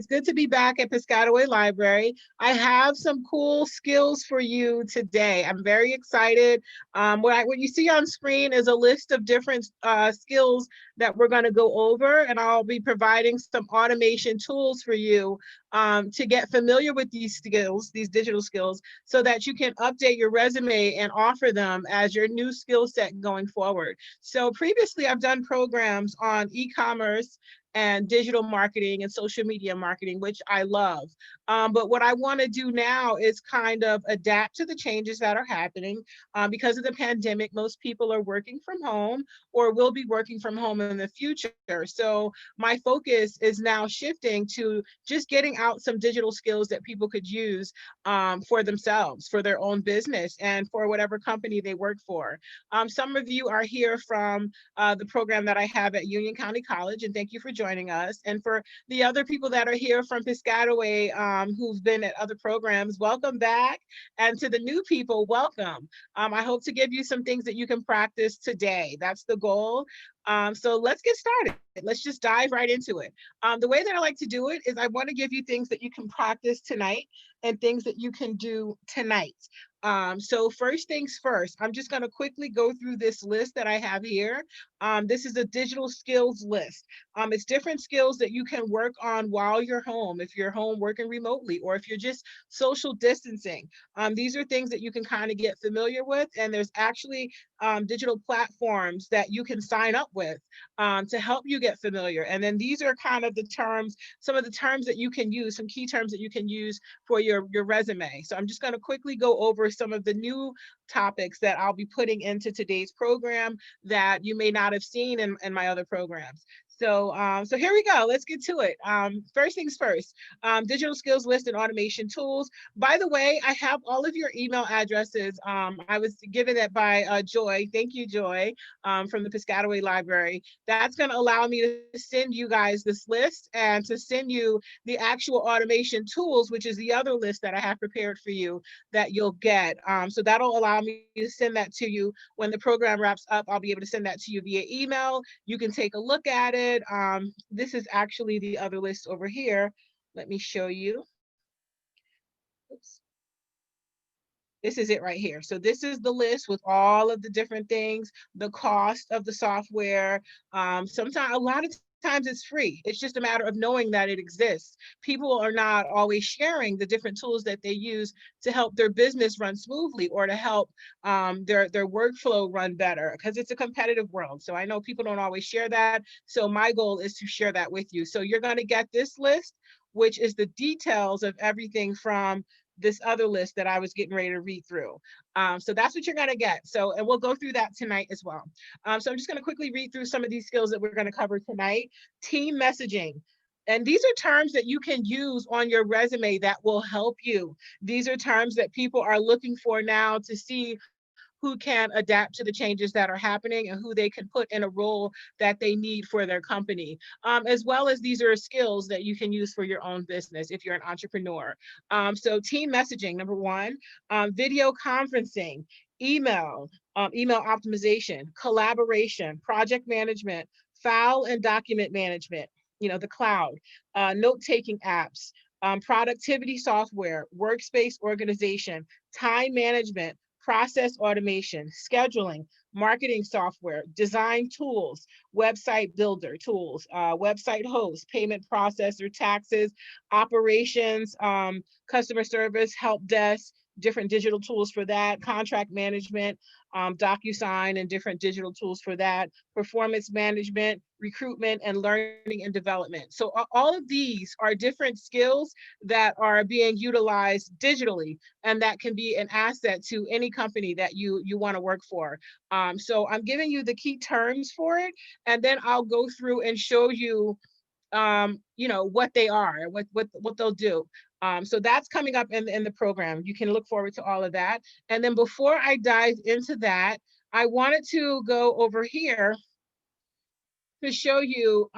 It's good to be back at Piscataway Library. I have some cool skills for you today. I'm very excited. What you see on screen is a list of different skills that we're going to go over, and I'll be providing some automation tools for you to get familiar with these skills, these digital skills, so that you can update your resume and offer them as your new skill set going forward. So previously, I've done programs on e-commerce and digital marketing and social media marketing, which I love. But what I want to do now is kind of adapt to the changes that are happening. Because of the pandemic, most people are working from home or will be working from home in the future. So my focus is now shifting to just getting out some digital skills that people could use for themselves, for their own business, and for whatever company they work for. Some of you are here from the program that I have at Union County College, and thank you for joining us. And for the other people that are here from Piscataway who've been at other programs, welcome back. And to the new people, welcome. I hope to give you some things that you can practice today. That's the goal. So let's get started. Let's just dive right into it. The way that I like to do it is I want to give you things that you can practice tonight and things that you can do tonight. So first things first, I'm just going to quickly go through this list that I have here. This is a digital skills list. It's different skills that you can work on while you're home, if you're home working remotely, or if you're just social distancing. These are things that you can kind of get familiar with, and there's actually digital platforms that you can sign up with to help you get familiar. And then these are kind of the terms, some of the terms that you can use, some key terms that you can use for your resume. So I'm just going to quickly go over some of the new topics that I'll be putting into today's program that you may not have seen in my other programs. So here we go. Let's get to it. First things first, digital skills list and automation tools. By the way, I have all of your email addresses. I was given that by Joy. Thank you, Joy, from the Piscataway Library. That's going to allow me to send you guys this list and to send you the actual automation tools, which is the other list that I have prepared for you that you'll get. So that'll allow me to send that to you when the program wraps up. I'll be able to send that to you via email. You can take a look at it. This is actually the other list over here. Let me show you. Oops. This is it right here. So this is the list with all of the different things, the cost of the software. Sometimes, a lot of times it's free. It's just a matter of knowing that it exists. People are not always sharing the different tools that they use to help their business run smoothly or to help their workflow run better, because it's a competitive world. So I know people don't always share that. So my goal is to share that with you. So you're going to get this list, which is the details of everything from this other list that I was getting ready to read through. So that's what you're going to get. So, and we'll go through that tonight as well. So I'm just going to quickly read through some of these skills that we're going to cover tonight. Team messaging. And these are terms that you can use on your resume that will help you. These are terms that people are looking for now to see who can adapt to the changes that are happening and who they can put in a role that they need for their company. As well as these are skills that you can use for your own business if you're an entrepreneur. So team messaging, number one, video conferencing, email optimization, collaboration, project management, file and document management, the cloud, note-taking apps, productivity software, workspace organization, time management, process automation, scheduling, marketing software, design tools, website builder tools, website host, payment processor, taxes, operations, customer service, help desk, different digital tools for that, contract management, DocuSign and different digital tools for that, performance management, recruitment, and learning and development. So all of these are different skills that are being utilized digitally and that can be an asset to any company that you want to work for. So I'm giving you the key terms for it, and then I'll go through and show you what they are, what they'll do. So that's coming up in the program. You can look forward to all of that. And then before I dive into that, I wanted to go over here to show you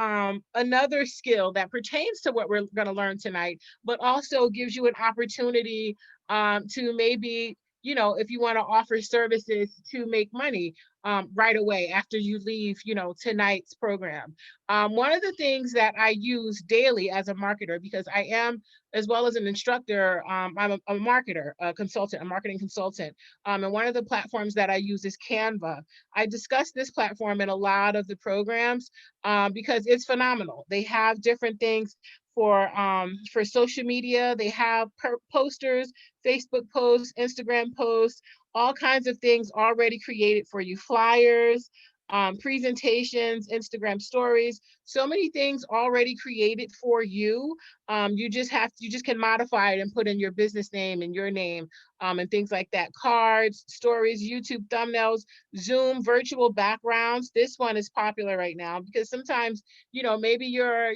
another skill that pertains to what we're going to learn tonight, but also gives you an opportunity to maybe, if you want to offer services to make money. right away after you leave, tonight's program. One of the things that I use daily as a marketer, because I am, as well as an instructor, I'm a marketer, a consultant, a marketing consultant. And one of the platforms that I use is Canva. I discuss this platform in a lot of the programs because it's phenomenal. They have different things for social media. They have posters, Facebook posts, Instagram posts, all kinds of things already created for you, flyers, presentations, Instagram stories, so many things already created for you. You just can modify it and put in your business name and your name, and things like that. Cards, stories, YouTube thumbnails, Zoom virtual backgrounds. This one is popular right now because sometimes, maybe you're,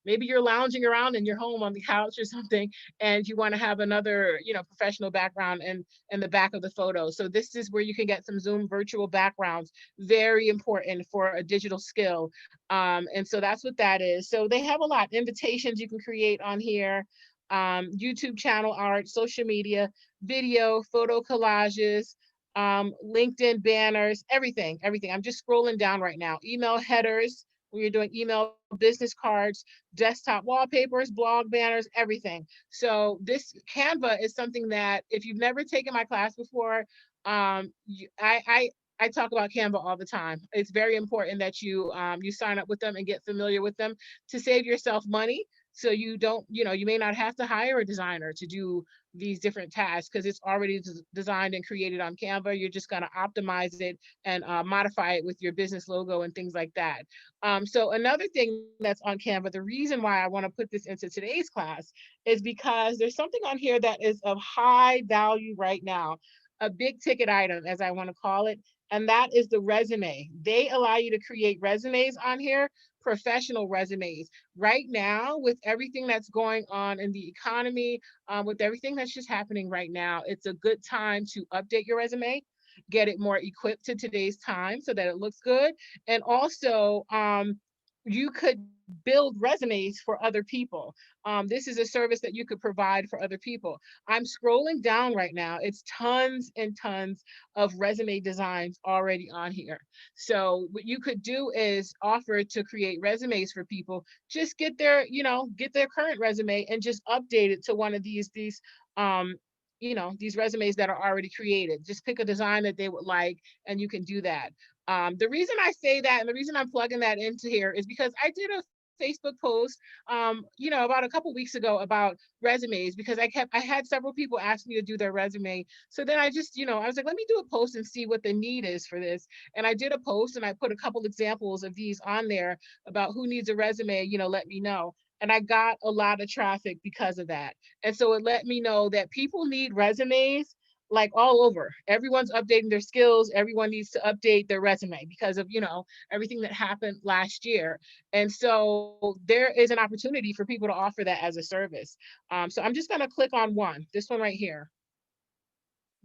maybe you're lounging around in your home on the couch or something, and you want to have another, professional background in the back of the photo. So this is where you can get some Zoom virtual backgrounds, very important for a digital skill. And so that's what that is. So they have a lot, invitations you can create on here, YouTube channel art, social media, video, photo collages, LinkedIn banners, everything. I'm just scrolling down right now. Email headers, when you're doing email business cards, desktop wallpapers, blog banners, everything. So this Canva is something that if you've never taken my class before, I talk about Canva all the time. It's very important that you sign up with them and get familiar with them to save yourself money. So you don't, you may not have to hire a designer to do these different tasks because it's already designed and created on Canva. You're just going to optimize it and modify it with your business logo and things like that. So another thing that's on Canva, the reason why I want to put this into today's class is because there's something on here that is of high value right now, a big ticket item, as I want to call it, and that is the resume. They allow you to create resumes on here, professional resumes. Right now, with everything that's going on in the economy, with everything that's just happening right now, it's a good time to update your resume, get it more equipped to today's time so that it looks good. And also, you could build resumes for other people. This is a service that you could provide for other people. I'm scrolling down right now. It's tons and tons of resume designs already on here. So what you could do is offer to create resumes for people. Just get their current resume and just update it to one of um, these resumes that are already created. Just pick a design that they would like, and you can do that. The reason I say that and the reason I'm plugging that into here is because I did a Facebook post, about a couple weeks ago about resumes because I had several people ask me to do their resume. So then I just, I was like, let me do a post and see what the need is for this. And I did a post and I put a couple examples of these on there about who needs a resume, let me know. And I got a lot of traffic because of that. And so it let me know that people need resumes like all over. Everyone's updating their skills. Everyone needs to update their resume because of, everything that happened last year. And so there is an opportunity for people to offer that as a service. So I'm just going to click on this one right here,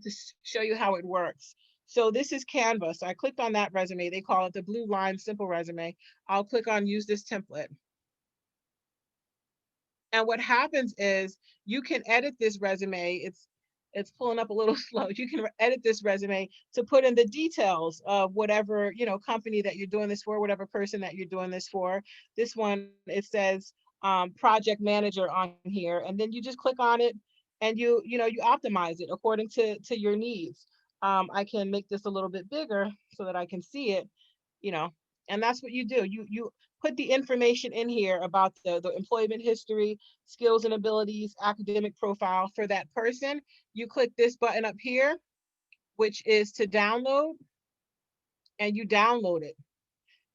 to show you how it works. So this is Canva. So I clicked on that resume. They call it the blue line simple resume. I'll click on use this template. And what happens is you can edit this resume. It's pulling up a little slow. You can edit this resume to put in the details of whatever, company that you're doing this for, whatever person that you're doing this for. This one, it says project manager on here, and then you just click on it and you optimize it according to your needs. I can make this a little bit bigger so that I can see it, you know, and that's what you do. You put the information in here about the employment history, skills and abilities, academic profile for that person. You click this button up here, which is to download, and you download it.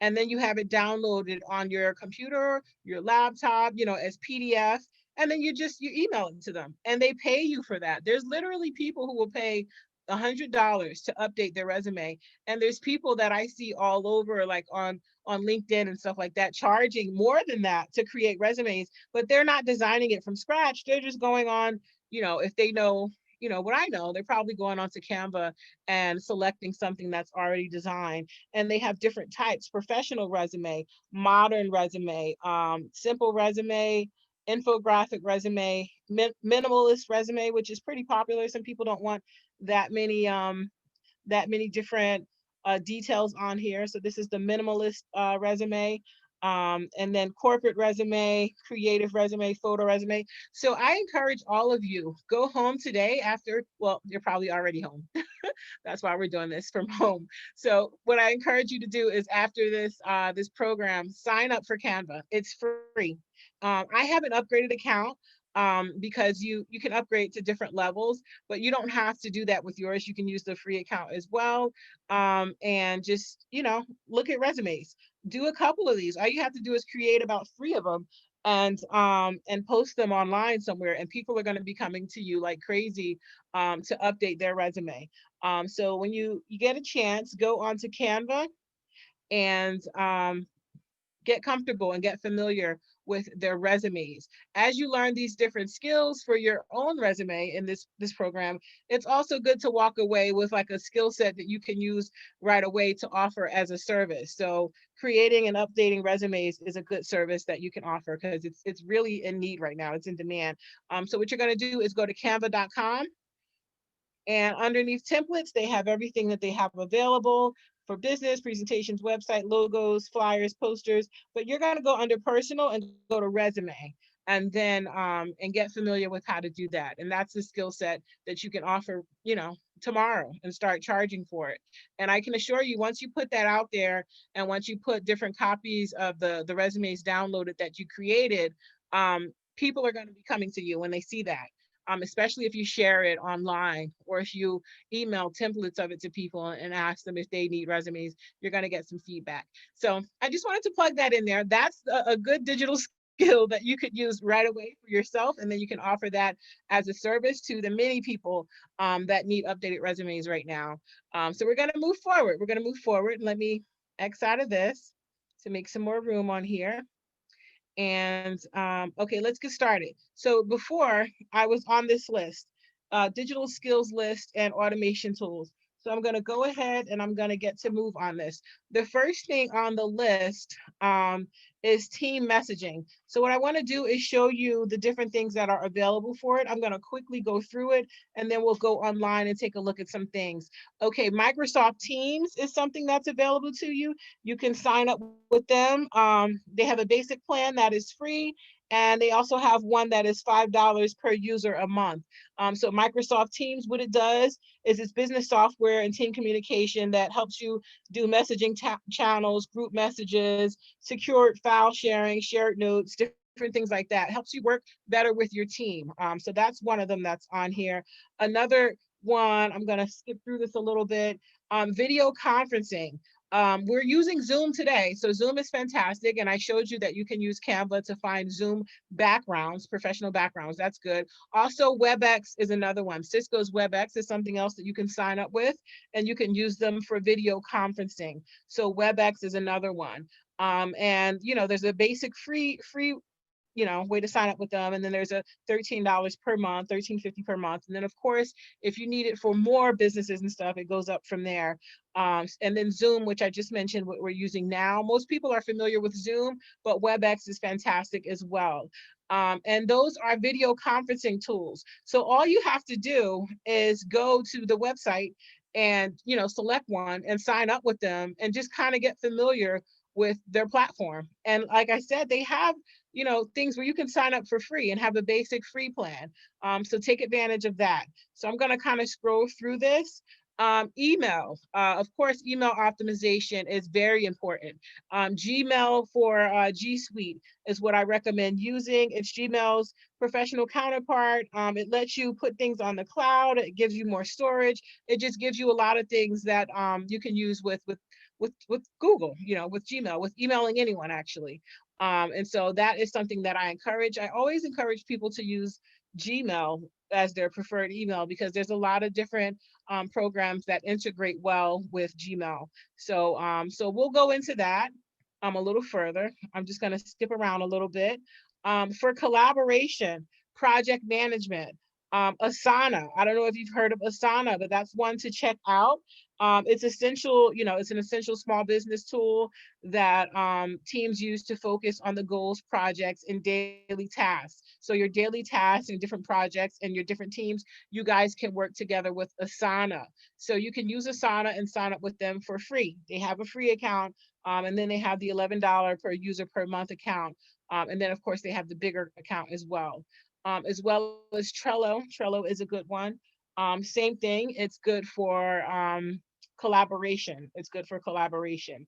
And then you have it downloaded on your computer, your laptop, as PDF. And then you email it to them and they pay you for that. There's literally people who will pay $100 to update their resume. And there's people that I see all over, like on LinkedIn and stuff like that, charging more than that to create resumes, but they're not designing it from scratch. They're just going on, if they know, what I know, they're probably going onto Canva and selecting something that's already designed. And they have different types: professional resume, modern resume, simple resume, infographic resume, minimalist resume, which is pretty popular. Some people don't want that many different details on here. So this is the minimalist resume. And then corporate resume, creative resume, photo resume. So I encourage all of you, go home today after, well, you're probably already home. That's why we're doing this from home. So what I encourage you to do is after this this program, sign up for Canva. It's free. I have an upgraded account because you can upgrade to different levels, but you don't have to do that with yours. You can use the free account as well, and just look at resumes. Do a couple of these. All you have to do is create about 3 of them and post them online somewhere, and people are going to be coming to you like crazy to update their resume. So when you get a chance, go onto Canva and get comfortable and get familiar with their resumes. As you learn these different skills for your own resume in this program, it's also good to walk away with like a skill set that you can use right away to offer as a service. So creating and updating resumes is a good service that you can offer because it's really in need right now. It's in demand. So what you're going to do is go to canva.com, and underneath templates, they have everything that they have available for business, presentations, website, logos, flyers, posters. But you're going to go under personal and go to resume, and then and get familiar with how to do that. And that's the skill set that you can offer, tomorrow, and start charging for it. And I can assure you, once you put that out there, and once you put different copies of the resumes downloaded that you created, people are going to be coming to you when they see that. Especially if you share it online, or if you email templates of it to people and ask them if they need resumes, you're going to get some feedback. So I just wanted to plug that in there. That's a good digital skill that you could use right away for yourself, and then you can offer that as a service to the many people that need updated resumes right now. So we're going to move forward. We're going to move forward. Let me X out of this to make some more room on here. And okay, let's get started. So before, I was on this list, digital skills list and automation tools. So I'm going to go ahead and I'm going to get to move on this. The first thing on the list is team messaging. So what I want to do is show you the different things that are available for it. I'm going to quickly go through it, and then we'll go online and take a look at some things. Okay, Microsoft Teams is something that's available to you. You can sign up with them. They have a basic plan that is free, and they also have one that is $5 per user a month. So Microsoft Teams, what it does is it's business software and team communication that helps you do messaging channels, group messages, secured file sharing, shared notes, different things like that. It helps you work better with your team. So that's one of them that's on here. Another one, I'm going to skip through this a little bit. Video conferencing. We're using Zoom today. So Zoom is fantastic. And I showed you that you can use Canva to find Zoom backgrounds, professional backgrounds. That's good. Also, Webex is another one. Cisco's Webex is something else that you can sign up with, and you can use them for video conferencing. So Webex is another one. And there's a basic free way to sign up with them, and then there's a $13 per month, $13.50 per month, and then of course if you need it for more businesses and stuff, it goes up from there. And then Zoom, which I just mentioned, what we're using now. Most people are familiar with Zoom, but Webex is fantastic as well. And those are video conferencing tools. So all you have to do is go to the website and select one and sign up with them, and just kind of get familiar with their platform. And like I said, they have things where you can sign up for free and have a basic free plan. So take advantage of that. So I'm going to kind of scroll through this. Email, of course, email optimization is very important. Gmail for G Suite is what I recommend using. It's Gmail's professional counterpart. It lets you put things on the cloud. It gives you more storage. It just gives you a lot of things that you can use with Google, with Gmail, with emailing anyone actually. And so that is something that I encourage. I always encourage people to use Gmail as their preferred email, because there's a lot of different programs that integrate well with Gmail. So we'll go into that a little further. I'm just going to skip around a little bit. For collaboration, project management, Asana. I don't know if you've heard of Asana, but that's one to check out. It's essential, it's an essential small business tool that teams use to focus on the goals, projects, and daily tasks. So your daily tasks and different projects and your different teams, you guys can work together with Asana. So you can use Asana and sign up with them for free. They have a free account, and then they have the $11 per user per month account. And then, of course, they have the bigger account as well as Trello. Trello is a good one. Same thing, it's good for collaboration. It's good for collaboration.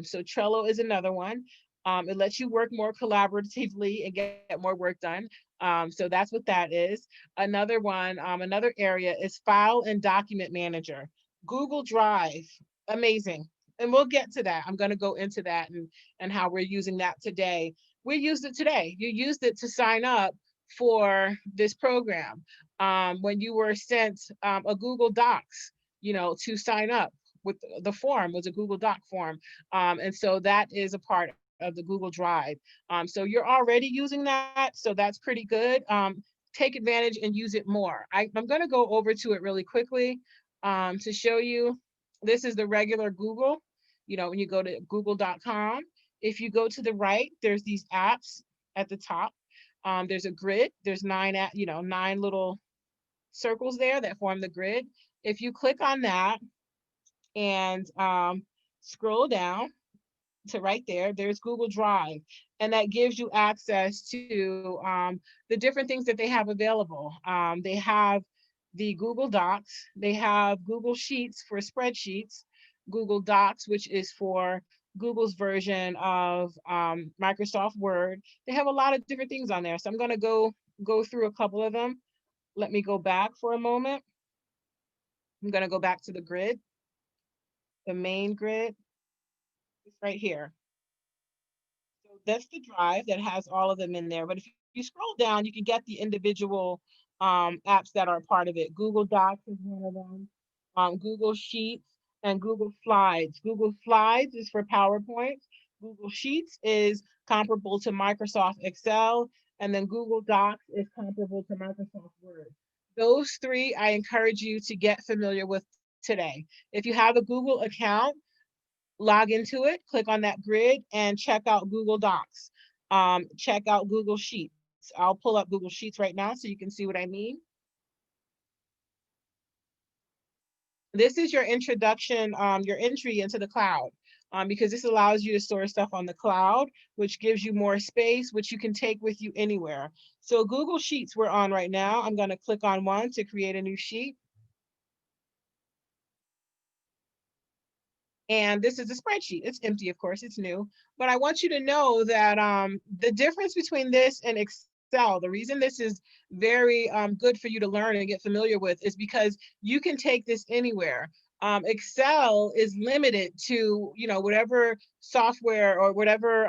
So Trello is another one. It lets you work more collaboratively and get more work done. So that's what that is. Another one, another area is File and Document Manager. Google Drive, amazing. And we'll get to that. I'm going to go into that and how we're using that today. We used it today. You used it to sign up for this program when you were sent a Google Docs, to sign up with the form was a Google Doc form. And so that is a part of the Google Drive. So you're already using that. So that's pretty good. Take advantage and use it more. I'm going to go over to it really quickly to show you. This is the regular Google. When you go to google.com, if you go to the right, there's these apps at the top. There's a grid. There's nine little circles there that form the grid. If you click on that and scroll down to right there, there's Google Drive, and that gives you access to the different things that they have available. They have the Google Docs. They have Google Sheets for spreadsheets, Google Docs, which is for Google's version of Microsoft Word. They have a lot of different things on there. So I'm going to go through a couple of them. Let me go back for a moment. I'm going to go back to the grid, the main grid. It's right here. So that's the drive that has all of them in there. But if you scroll down, you can get the individual apps that are a part of it. Google Docs is one of them. Google Sheets and Google Slides. Google Slides is for PowerPoint. Google Sheets is comparable to Microsoft Excel. And then Google Docs is comparable to Microsoft Word. Those three I encourage you to get familiar with today. If you have a Google account, log into it, click on that grid, and check out Google Docs. Check out Google Sheets. I'll pull up Google Sheets right now so you can see what I mean. This is your introduction, your entry into the cloud, because this allows you to store stuff on the cloud, which gives you more space, which you can take with you anywhere. So Google Sheets we're on right now. I'm going to click on one to create a new sheet. And this is a spreadsheet. It's empty, of course, it's new. But I want you to know that the difference between this and Excel, the reason this is very good for you to learn and get familiar with is because you can take this anywhere. Excel is limited to, whatever software or whatever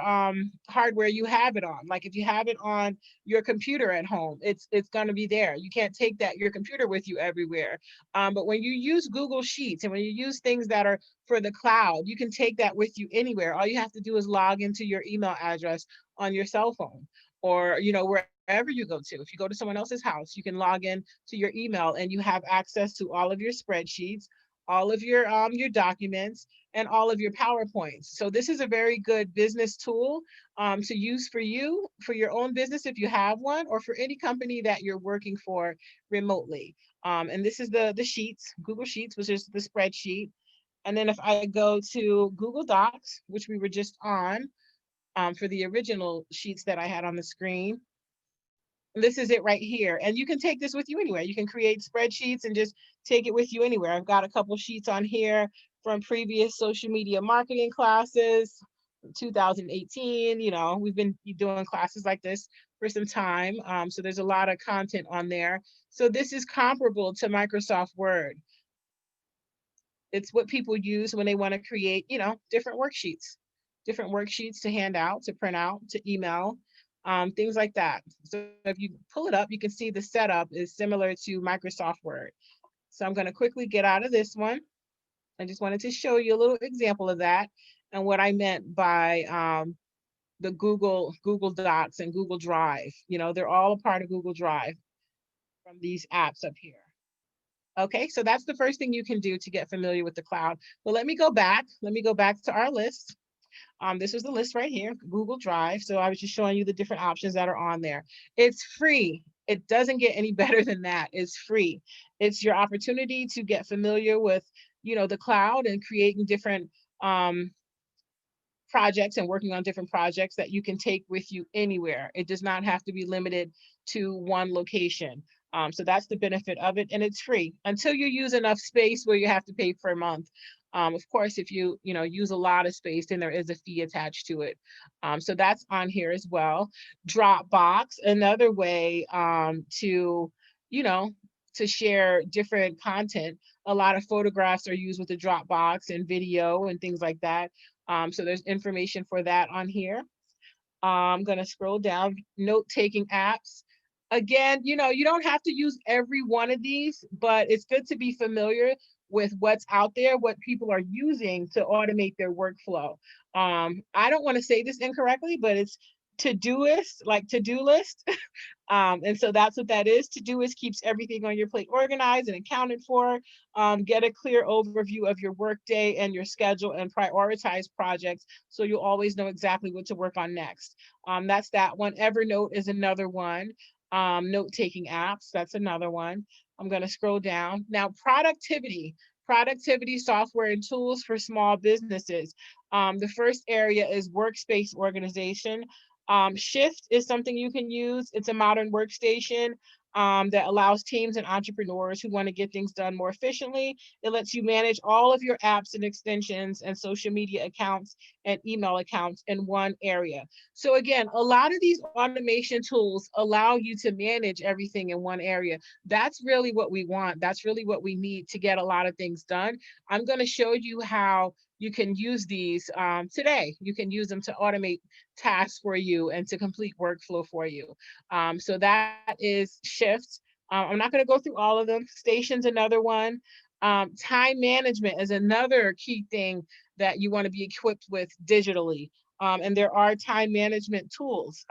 hardware you have it on. Like if you have it on your computer at home, it's going to be there. You can't take your computer with you everywhere. But when you use Google Sheets and when you use things that are for the cloud, you can take that with you anywhere. All you have to do is log into your email address on your cell phone, or wherever you go to. If you go to someone else's house, you can log in to your email and you have access to all of your spreadsheets, all of your documents, and all of your PowerPoints. So this is a very good business tool to use for you, for your own business if you have one, or for any company that you're working for remotely. And this is the Sheets, Google Sheets, which is the spreadsheet. And then if I go to Google Docs, which we were just on for the original sheets that I had on the screen, this is it right here. And you can take this with you anywhere. You can create spreadsheets and just take it with you anywhere. I've got a couple sheets on here from previous social media marketing classes, 2018. We've been doing classes like this for some time. So there's a lot of content on there. So this is comparable to Microsoft Word. It's what people use when they want to create, different worksheets to hand out, to print out, to email, things like that. So if you pull it up, you can see the setup is similar to Microsoft Word. So I'm going to quickly get out of this one. I just wanted to show you a little example of that and what I meant by the Google Docs and Google Drive. They're all a part of Google Drive. from these apps up here. Okay, so that's the first thing you can do to get familiar with the cloud. But let me go back. Let me go back to our list. This was the list right here, Google Drive. So I was just showing you the different options that are on there. It's free. It doesn't get any better than that. It's free. It's your opportunity to get familiar with, the cloud and creating different projects and working on different projects that you can take with you anywhere. It does not have to be limited to one location. So that's the benefit of it, and it's free until you use enough space where you have to pay per month. Of course, if you use a lot of space, then there is a fee attached to it. So that's on here as well. Dropbox, another way to you know to share different content. A lot of photographs are used with the Dropbox and video and things like that. So there's information for that on here. I'm going to scroll down, note-taking apps. Again, you don't have to use every one of these, but it's good to be familiar with what's out there, what people are using to automate their workflow. I don't want to say this incorrectly, but it's Todoist, like to-do list. And so that's what that is. Todoist keeps everything on your plate organized and accounted for. Get a clear overview of your workday and your schedule and prioritize projects so you'll always know exactly what to work on next. That's that one. Evernote is another one. Note-taking apps, that's another one. I'm going to scroll down. Now, productivity software and tools for small businesses. The first area is workspace organization. Shift is something you can use. It's a modern workstation that allows teams and entrepreneurs who want to get things done more efficiently. It lets you manage all of your apps and extensions and social media accounts and email accounts in one area. So again, a lot of these automation tools allow you to manage everything in one area. That's really what we want. That's really what we need to get a lot of things done. I'm going to show you how you can use these today. You can use them to automate tasks for you and to complete workflow for you. So that is Shift. I'm not going to go through all of them. Station's another one. Time management is another key thing that you want to be equipped with digitally. And there are time management tools.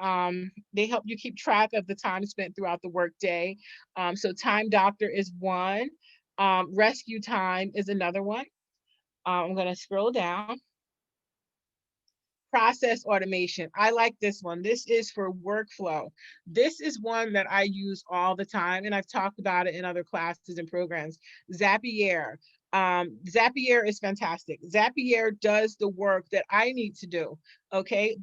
They help you keep track of the time spent throughout the workday. So Time Doctor is one. Rescue Time is another one. I'm going to scroll down. Process automation. I like this one. This is for workflow. This is one that I use all the time, and I've talked about it in other classes and programs. Zapier. Zapier is fantastic. Zapier does the work that I need to do. Okay,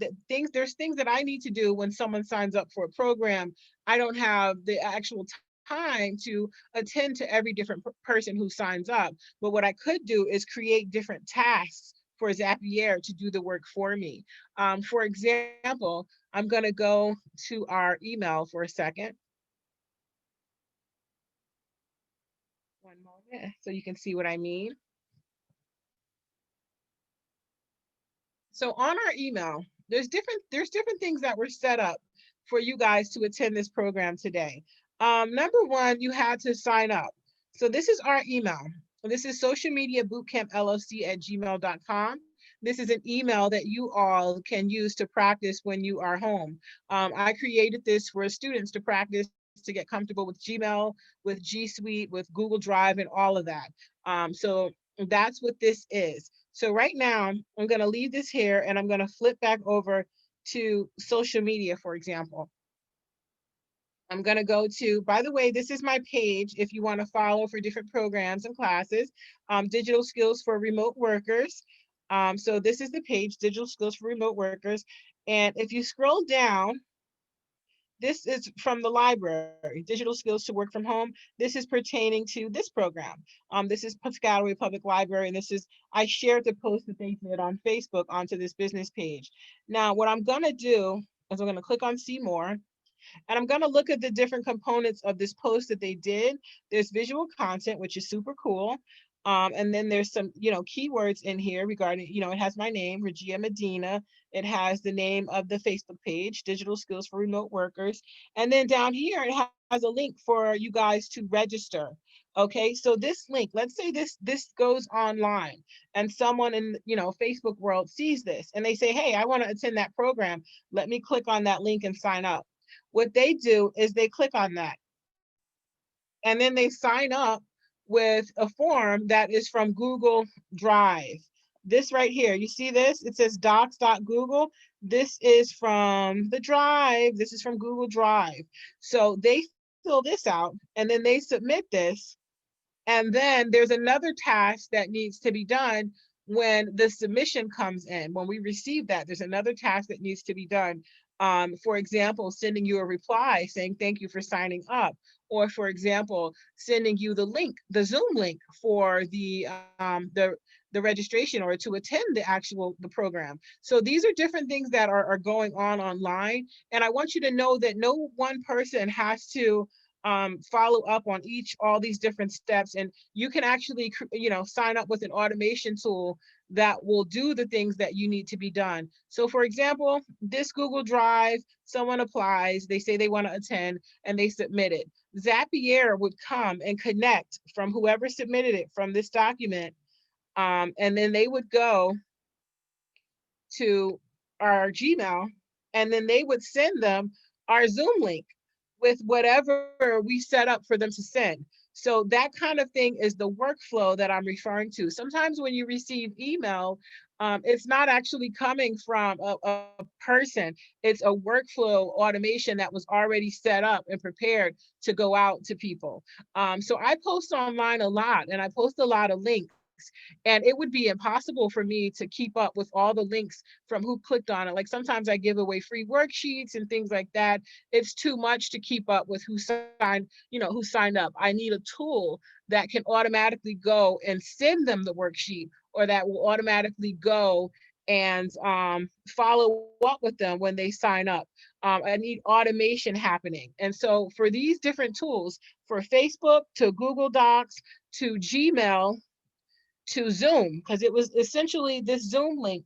there's things that I need to do when someone signs up for a program. I don't have the actual time to attend to every different person who signs up. But what I could do is create different tasks for Zapier to do the work for me. For example, I'm going to go to our email for a second. One moment, so you can see what I mean. So on our email, there's different things that were set up for you guys to attend this program today. Number one, you had to sign up. So this is our email. This is socialmediabootcampllc@gmail.com. This is an email that you all can use to practice when you are home. I created this for students to practice to get comfortable with Gmail, with G Suite, with Google Drive, and all of that. So that's what this is. So right now, I'm going to leave this here and I'm going to flip back over to social media, for example. I'm going to go to, by the way, this is my page if you want to follow for different programs and classes, digital skills for remote workers. So this is the page, digital skills for remote workers. And if you scroll down, this is from the library, digital skills to work from home. This is pertaining to this program. This is Piscataway Public Library, and I shared the post that they did on Facebook onto this business page. Now, what I'm gonna do is I'm gonna click on see more, and I'm gonna look at the different components of this post that they did. There's visual content, which is super cool. And then there's some, keywords in here regarding, it has my name, Rajeeyah Madinah. It has the name of the Facebook page, Digital Skills for Remote Workers. And then down here, it has a link for you guys to register. Okay, so this link, let's say this goes online and someone in, Facebook world sees this and they say, hey, I want to attend that program. Let me click on that link and sign up. What they do is they click on that. and then they sign up with a form that is from Google Drive. This right here, you see this? It says docs.google. This is from the Drive. This is from Google Drive. So they fill this out and then they submit this. And then there's another task that needs to be done when the submission comes in. When we receive that, there's another task that needs to be done. For example, sending you a reply saying thank you for signing up, or for example, sending you the link, the Zoom link for the registration or to attend the program. So these are different things that are going on online, and I want you to know that no one person has to follow up on all these different steps, and you can actually sign up with an automation tool that will do the things that you need to be done. So for example, this Google Drive, someone applies, they say they want to attend, and they submit it. Zapier would come and connect from whoever submitted it from this document, and then they would go to our Gmail, and then they would send them our Zoom link with whatever we set up for them to send. So that kind of thing is the workflow that I'm referring to. Sometimes when you receive email, it's not actually coming from a person. It's a workflow automation that was already set up and prepared to go out to people. So I post online a lot, and I post a lot of links. And it would be impossible for me to keep up with all the links from who clicked on it. Like sometimes I give away free worksheets and things like that. It's too much to keep up with who signed up. I need a tool that can automatically go and send them the worksheet, or that will automatically go and follow up with them when they sign up. I need automation happening. And so for these different tools, for Facebook to Google Docs to Gmail to Zoom, because it was essentially this Zoom link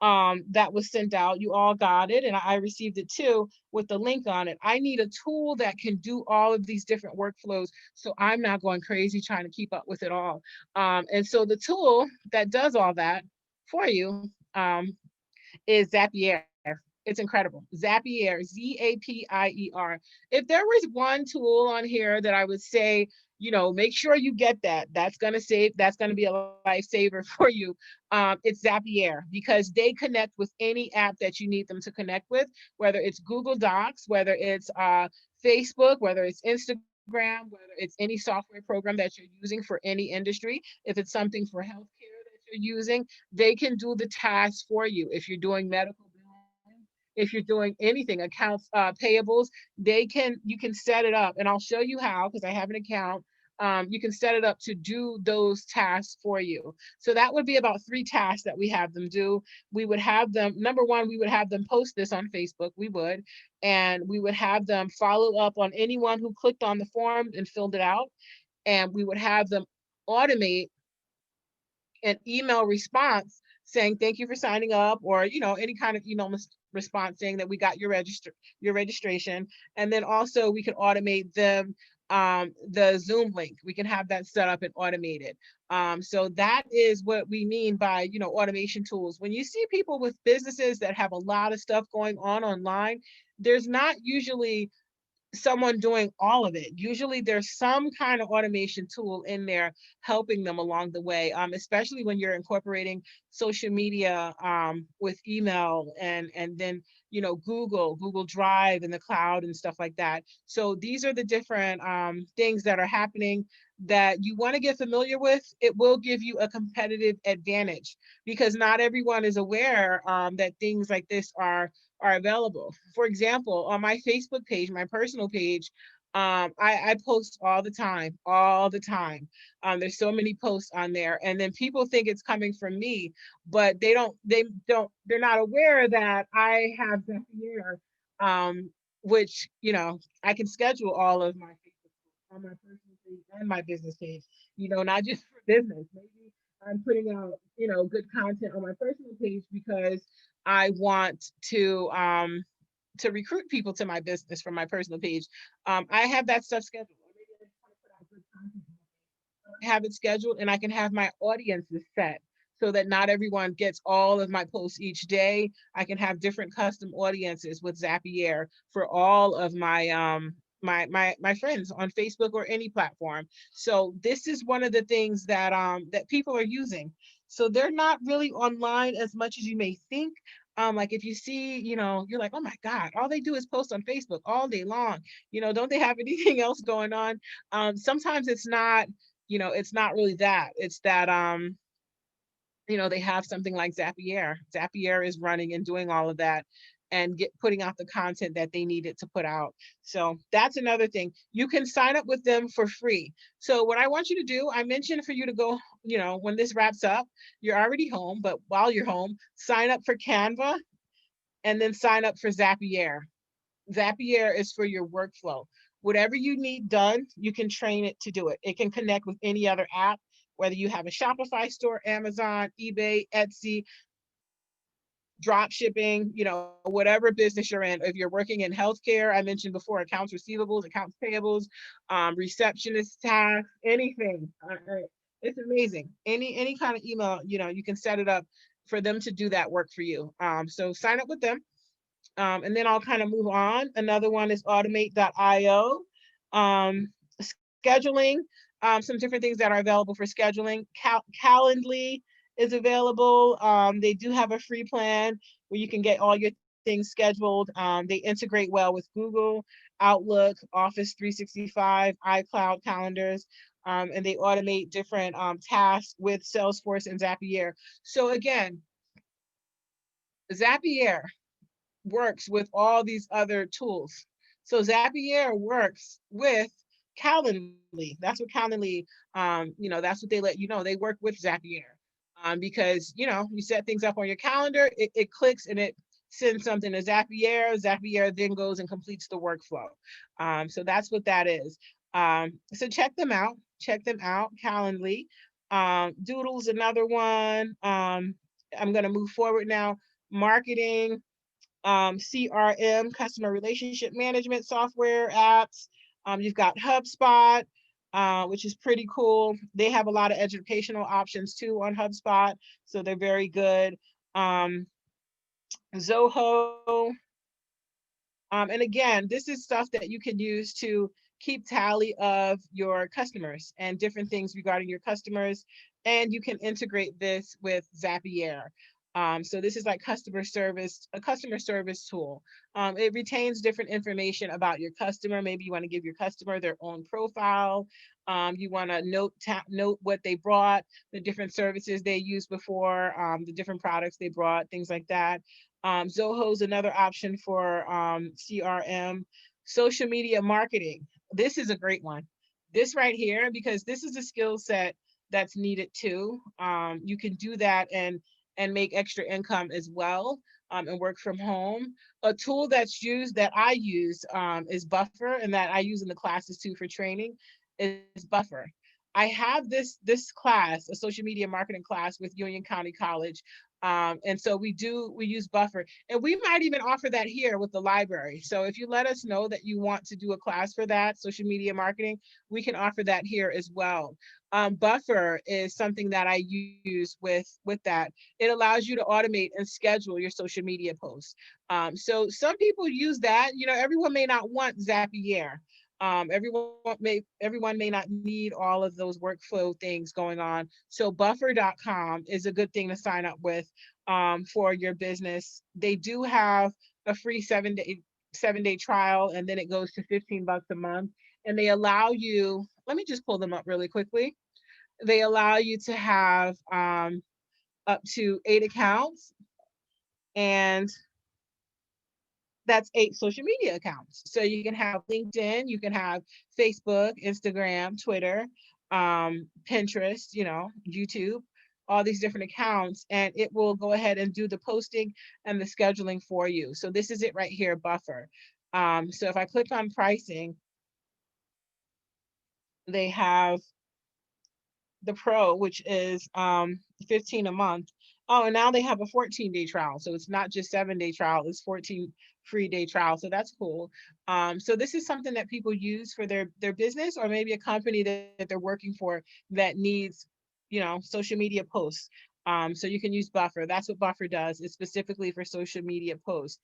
that was sent out. You all got it, and I received it too with the link on it. I need a tool that can do all of these different workflows, so I'm not going crazy trying to keep up with it all. And so the tool that does all that for you is Zapier. It's incredible. Zapier, Zapier. If there was one tool on here that I would say, make sure you get that. That's going to be a lifesaver for you. It's Zapier, because they connect with any app that you need them to connect with, whether it's Google Docs, whether it's Facebook, whether it's Instagram, whether it's any software program that you're using for any industry. If it's something for healthcare that you're using, they can do the tasks for you. If you're doing medical billing, if you're doing anything, accounts payables, you can set it up, and I'll show you how, because I have an account. You can set it up to do those tasks for you. So that would be about 3 tasks that we have them do. We would have them, number one, we would have them post this on Facebook, and we would have them follow up on anyone who clicked on the form and filled it out, and we would have them automate an email response saying thank you for signing up, or any kind of email response saying that we got your registration. And then also we can automate them the Zoom link. We can have that set up and automated. So that is what we mean by automation tools. When you see people with businesses that have a lot of stuff going on online, there's not usually someone doing all of it. Usually there's some kind of automation tool in there helping them along the way, especially when you're incorporating social media with email, and then Google Drive in the cloud and stuff like that. So these are the different things that are happening that you want to get familiar with. It will give you a competitive advantage, because not everyone is aware that things like this are available. For example, on my Facebook page, my personal page, I post all the time, all the time. There's so many posts on there, and then people think it's coming from me, but they're not aware that I have Zapier, which I can schedule all of my Facebook posts on my personal page and my business page. Not just for business. Maybe I'm putting out good content on my personal page because I want to recruit people to my business from my personal page. I have that stuff scheduled. Maybe I just want to put out good content. I have it scheduled, and I can have my audiences set so that not everyone gets all of my posts each day. I can have different custom audiences with Zapier for all of my my friends on Facebook or any platform. So this is one of the things that that people are using. So they're not really online as much as you may think. Like if you see, you're like, oh my God, all they do is post on Facebook all day long. Don't they have anything else going on? Sometimes it's not, it's not really that. It's that they have something like Zapier. Zapier is running and doing all of that and putting out the content that they needed to put out. So that's another thing. You can sign up with them for free. So what I want you to do, I mentioned for you to go, when this wraps up, you're already home, but while you're home, sign up for Canva and then sign up for Zapier. Zapier is for your workflow. Whatever you need done, you can train it to do it. It can connect with any other app, whether you have a Shopify store, Amazon, eBay, Etsy, drop shipping, whatever business you're in. If you're working in healthcare, I mentioned before, accounts receivables, accounts payables, receptionist tasks, anything. It's amazing. Any kind of email, you can set it up for them to do that work for you. So sign up with them. And then I'll kind of move on. Another one is automate.io. Scheduling, some different things that are available for scheduling. Calendly is available. They do have a free plan where you can get all your things scheduled. They integrate well with Google, Outlook, Office 365, iCloud calendars, and they automate different tasks with Salesforce and Zapier. So again, Zapier works with all these other tools. So Zapier works with Calendly. That's what Calendly, that's what they let you know. They work with Zapier because, you set things up on your calendar, it clicks and it sends something to Zapier. Zapier then goes and completes the workflow. So that's what that is. So check them out. Check them out, Calendly. Doodle's another one. I'm going to move forward now. Marketing, CRM, customer relationship management software apps. You've got HubSpot, which is pretty cool. They have a lot of educational options too on HubSpot, so they're very good. Zoho, and again, this is stuff that you can use to keep tally of your customers and different things regarding your customers. And you can integrate this with Zapier. So this is like a customer service tool. It retains different information about your customer. Maybe you want to give your customer their own profile. You want to note what they brought, the different services they used before, the different products they brought, things like that. Zoho is another option for CRM. Social media marketing. This is a great one. This right here, because this is a skill set that's needed too. You can do that and make extra income as well, and work from home. A tool that's used that I use is Buffer, and that I use in the classes too for training is Buffer. I have this class, a social media marketing class with Union County College. And so we use Buffer, and we might even offer that here with the library. So if you let us know that you want to do a class for that, social media marketing, we can offer that here as well. Buffer is something that I use with that. It allows you to automate and schedule your social media posts. So some people use that. Everyone may not want Zapier. Everyone may not need all of those workflow things going on. So buffer.com is a good thing to sign up with for your business. They do have a free 7-day trial, and then it goes to $15 a month. And they allow you, let me just pull them up really quickly. They allow you to have up to 8 accounts, and that's 8 social media accounts. So you can have LinkedIn, you can have Facebook, Instagram, Twitter, Pinterest, YouTube, all these different accounts, and it will go ahead and do the posting and the scheduling for you. So this is it right here, Buffer. So if I click on pricing, they have the Pro, which is $15 a month. Oh, and now they have a 14-day trial. So it's not just 7-day trial, it's 14 free day trial. So that's cool. So this is something that people use for their business, or maybe a company that they're working for that needs, social media posts. So you can use Buffer. That's what Buffer does. It's specifically for social media posts.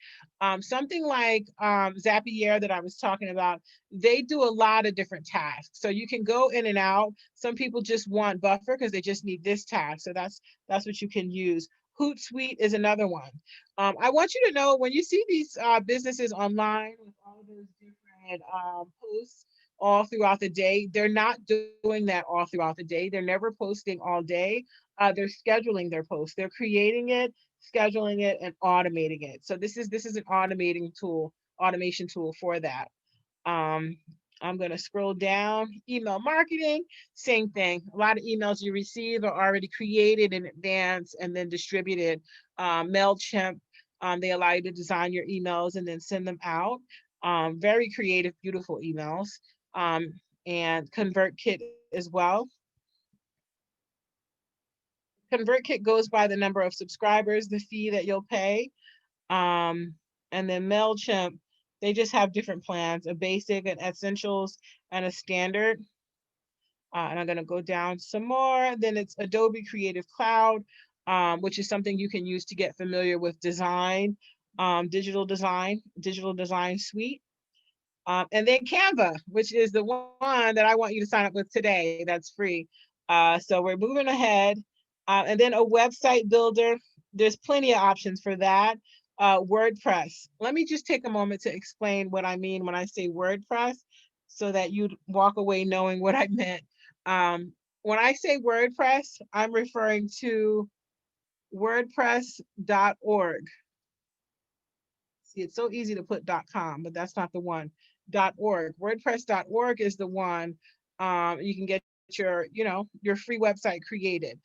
Something like Zapier that I was talking about, they do a lot of different tasks. So you can go in and out. Some people just want Buffer because they just need this task. So that's what you can use. Hootsuite is another one. I want you to know when you see these businesses online with all those different posts all throughout the day, they're not doing that all throughout the day. They're never posting all day. They're scheduling their posts. They're creating it, scheduling it, and automating it. So this is an automation tool for that. Um, I'm going to scroll down. Email marketing, same thing. A lot of emails you receive are already created in advance and then distributed. MailChimp, they allow you to design your emails and then send them out. Very creative, beautiful emails. Um, and ConvertKit as well. ConvertKit goes by the number of subscribers, the fee that you'll pay. Um, and then MailChimp, they just have different plans, a basic, an essentials, and a standard. And I'm gonna go down some more. Then it's Adobe Creative Cloud, which is something you can use to get familiar with design, digital design suite. And then Canva, which is the one that I want you to sign up with today. That's free. So we're moving ahead. And then a website builder. There's plenty of options for that. WordPress. Let me just take a moment to explain what I mean when I say WordPress so that you'd walk away knowing what I meant. When I say WordPress, I'm referring to wordpress.org. See, it's so easy to put .com, but that's not the one. .org. WordPress.org is the one you can get your free website created.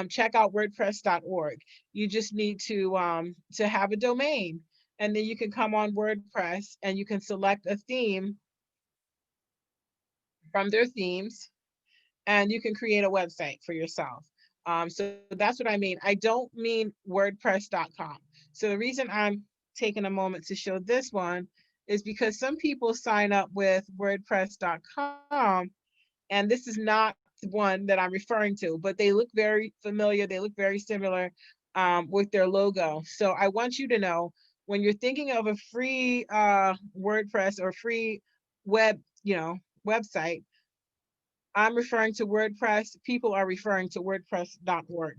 Check out WordPress.org. You just need to have a domain, and then you can come on WordPress and you can select a theme from their themes, and you can create a website for yourself. So that's what I mean. I don't mean WordPress.com. So the reason I'm taking a moment to show this one is because some people sign up with WordPress.com, and this is not the one that I'm referring to, but they look very familiar. They look very similar with their logo. So I want you to know when you're thinking of a free WordPress or free web, website, I'm referring to WordPress. People are referring to WordPress.org.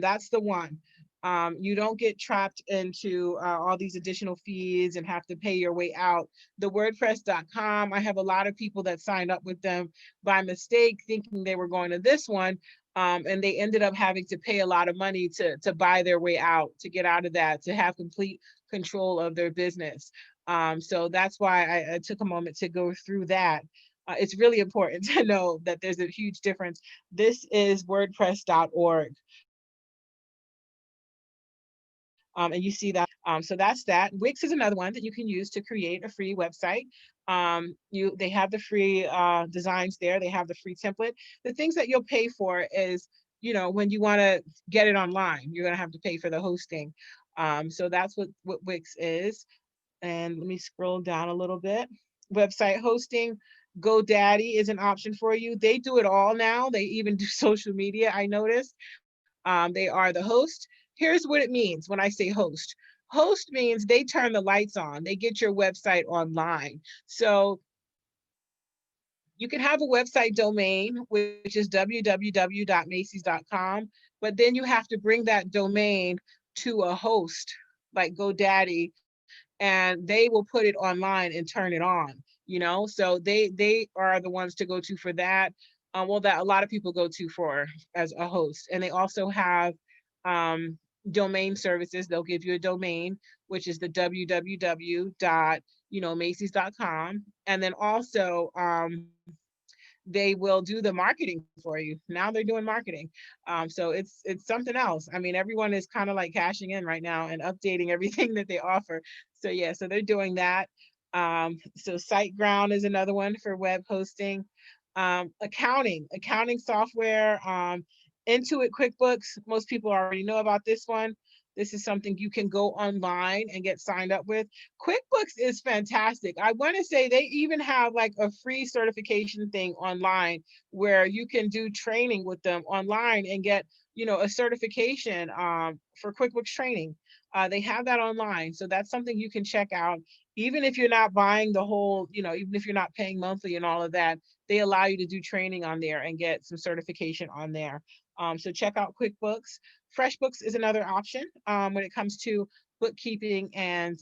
That's the one. You don't get trapped into all these additional fees and have to pay your way out. The WordPress.com, I have a lot of people that signed up with them by mistake, thinking they were going to this one, and they ended up having to pay a lot of money to buy their way out, to get out of that, to have complete control of their business. So that's why I took a moment to go through that. It's really important to know that there's a huge difference. This is WordPress.org. And you see that. So that's that. Wix is another one that you can use to create a free website. They have the free designs there. They have the free template. The things that you'll pay for is, when you want to get it online, you're going to have to pay for the hosting. So that's what Wix is. And let me scroll down a little bit. Website hosting, GoDaddy is an option for you. They do it all now. They even do social media, I noticed. They are the host. Here's what it means when I say host. Host means they turn the lights on. They get your website online. So you can have a website domain, which is www.macys.com, but then you have to bring that domain to a host like GoDaddy, and they will put it online and turn it on. So they are the ones to go to for that. That a lot of people go to for as a host. And they also have domain services. They'll give you a domain, which is the www.macys.com. And then also they will do the marketing for you. Now they're doing marketing. So it's something else. I mean, everyone is kind of like cashing in right now and updating everything that they offer. So yeah, so they're doing that. So SiteGround is another one for web hosting. Accounting software, Intuit Quickbooks. Most people already know about this one. This is something you can go online and get signed up with. QuickBooks is fantastic. I want to say they even have like a free certification thing online where you can do training with them online and get, a certification for QuickBooks training. They have that online. So that's something you can check out. Even if you're not buying the whole, even if you're not paying monthly and all of that, they allow you to do training on there and get some certification on there. So check out QuickBooks. FreshBooks is another option when it comes to bookkeeping and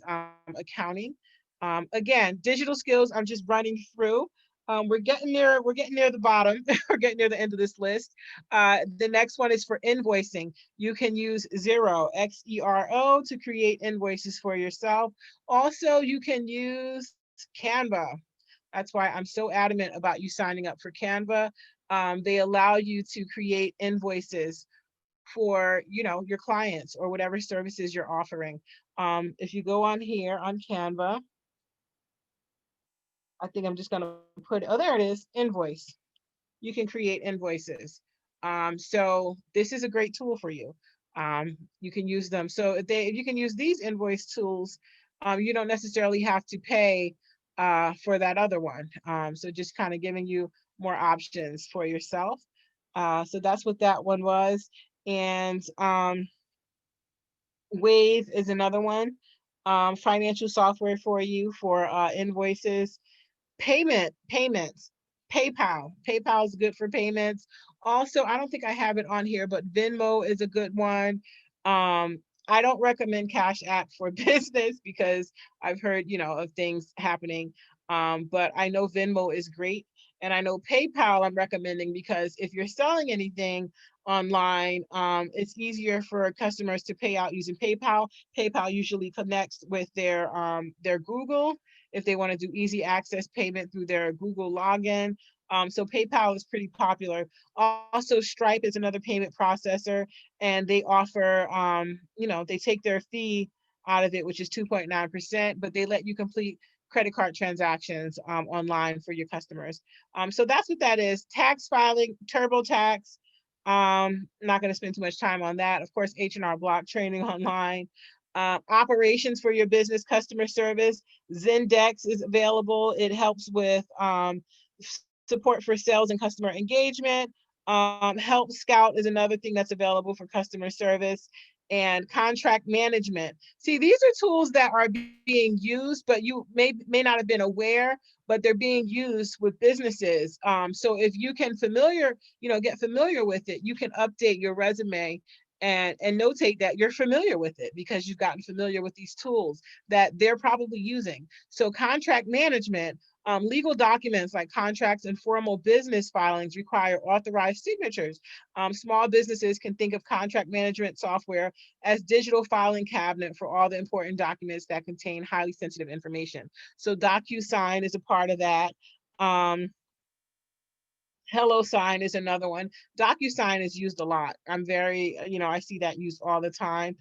accounting. Again, digital skills, I'm just running through. We're getting there. We're getting near the bottom. We're getting near the end of this list. The next one is for invoicing. You can use Xero, Xero, to create invoices for yourself. Also, you can use Canva. That's why I'm so adamant about you signing up for Canva. They allow you to create invoices for your clients or whatever services you're offering. If you go on here on Canva, I think I'm just going to put, oh, there it is, invoice. You can create invoices. So this is a great tool for you. You can use them. So if you can use these invoice tools, you don't necessarily have to pay for that other one. So just kind of giving you more options for yourself. So that's what that one was. And Wave is another one. Financial software for you for invoices. Payments, PayPal is good for payments. Also, I don't think I have it on here, but Venmo is a good one. I don't recommend Cash App for business because I've heard of things happening. But I know Venmo is great, and I know PayPal I'm recommending because if you're selling anything online, it's easier for customers to pay out using PayPal. PayPal usually connects with their Google if they want to do easy access payment through their Google login. So PayPal is pretty popular. Also, Stripe is another payment processor, and they offer, they take their fee out of it, which is 2.9%, but they let you complete credit card transactions online for your customers. So that's what that is. Tax filing, TurboTax. Not going to spend too much time on that. Of course, H&R Block training online. Operations for your business, customer service. Zendex is available. It helps with support for sales and customer engagement. Help Scout is another thing that's available for customer service. And contract management. See, these are tools that are being used, but you may not have been aware, but they're being used with businesses. So if you can get familiar with it, you can update your resume and notate that you're familiar with it because you've gotten familiar with these tools that they're probably using. So contract management, legal documents like contracts and formal business filings require authorized signatures. Small businesses can think of contract management software as digital filing cabinet for all the important documents that contain highly sensitive information. So DocuSign is a part of that. HelloSign is another one. DocuSign is used a lot. I see that used all the time.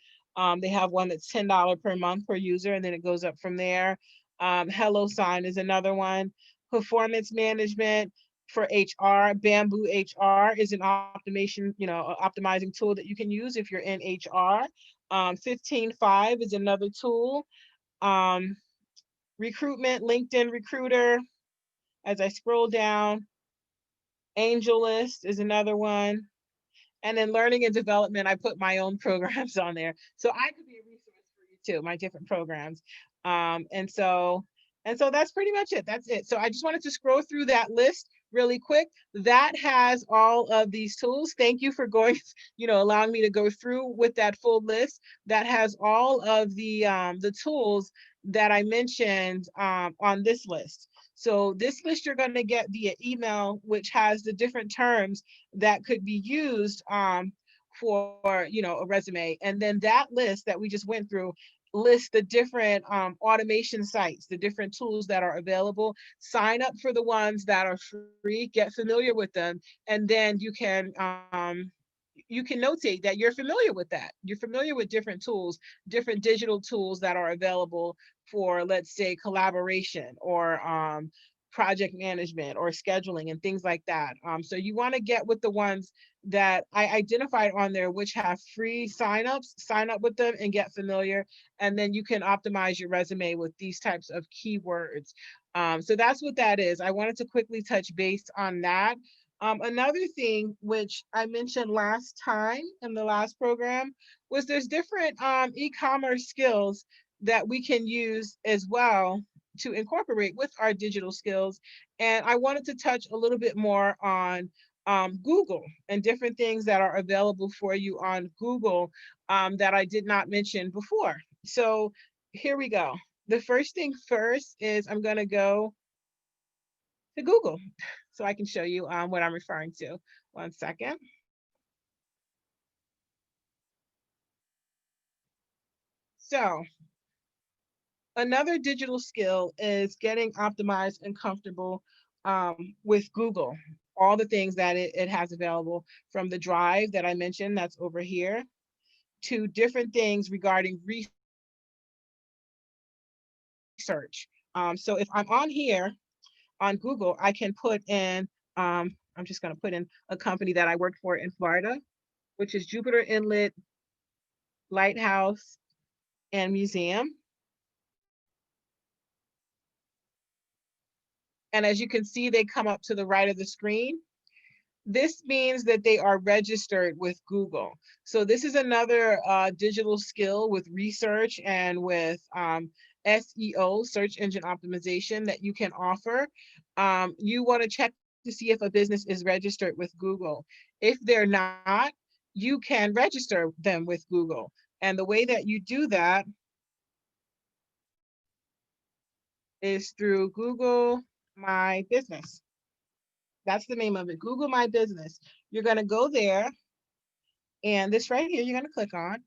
They have one that's $10 per month per user, and then it goes up from there. HelloSign is another one. Performance management for HR. Bamboo HR is an optimizing tool that you can use if you're in HR. 15Five is another tool. Recruitment, LinkedIn Recruiter. As I scroll down, AngelList is another one. And then learning and development, I put my own programs on there. So I could be a resource for you too, my different programs. And so that's pretty much it. That's it. So I just wanted to scroll through that list really quick. That has all of these tools. Thank you for allowing me to go through with that full list. That has all of the tools that I mentioned on this list. So this list you're going to get via email, which has the different terms that could be used for a resume. And then that list that we just went through lists the different automation sites, the different tools that are available. Sign up for the ones that are free, get familiar with them, and then you can notate that you're familiar with that. You're familiar with different tools, different digital tools that are available for, let's say, collaboration or project management or scheduling and things like that. So you want to get with the ones that I identified on there, which have free signups, sign up with them and get familiar. And then you can optimize your resume with these types of keywords. So that's what that is. I wanted to quickly touch base on that. Another thing which I mentioned last time in the last program was there's different e-commerce skills that we can use as well to incorporate with our digital skills. And I wanted to touch a little bit more on Google and different things that are available for you on Google that I did not mention before. So here we go. The first thing first is I'm going to go to Google so I can show you what I'm referring to. One second. So another digital skill is getting optimized and comfortable with Google. All the things that it has available, from the drive that I mentioned that's over here to different things regarding research. So if I'm on here on Google, I can put in, I'm just going to put in a company that I worked for in Florida, which is Jupiter Inlet Lighthouse and Museum. And as you can see, they come up to the right of the screen. This means that they are registered with Google. So this is another digital skill with research and with SEO, search engine optimization, that you can offer. You want to check to see if a business is registered with Google. If they're not, you can register them with Google. And the way that you do that is through Google My Business. That's the name of it, Google My Business. You're going to go there, and this right here, you're going to click on.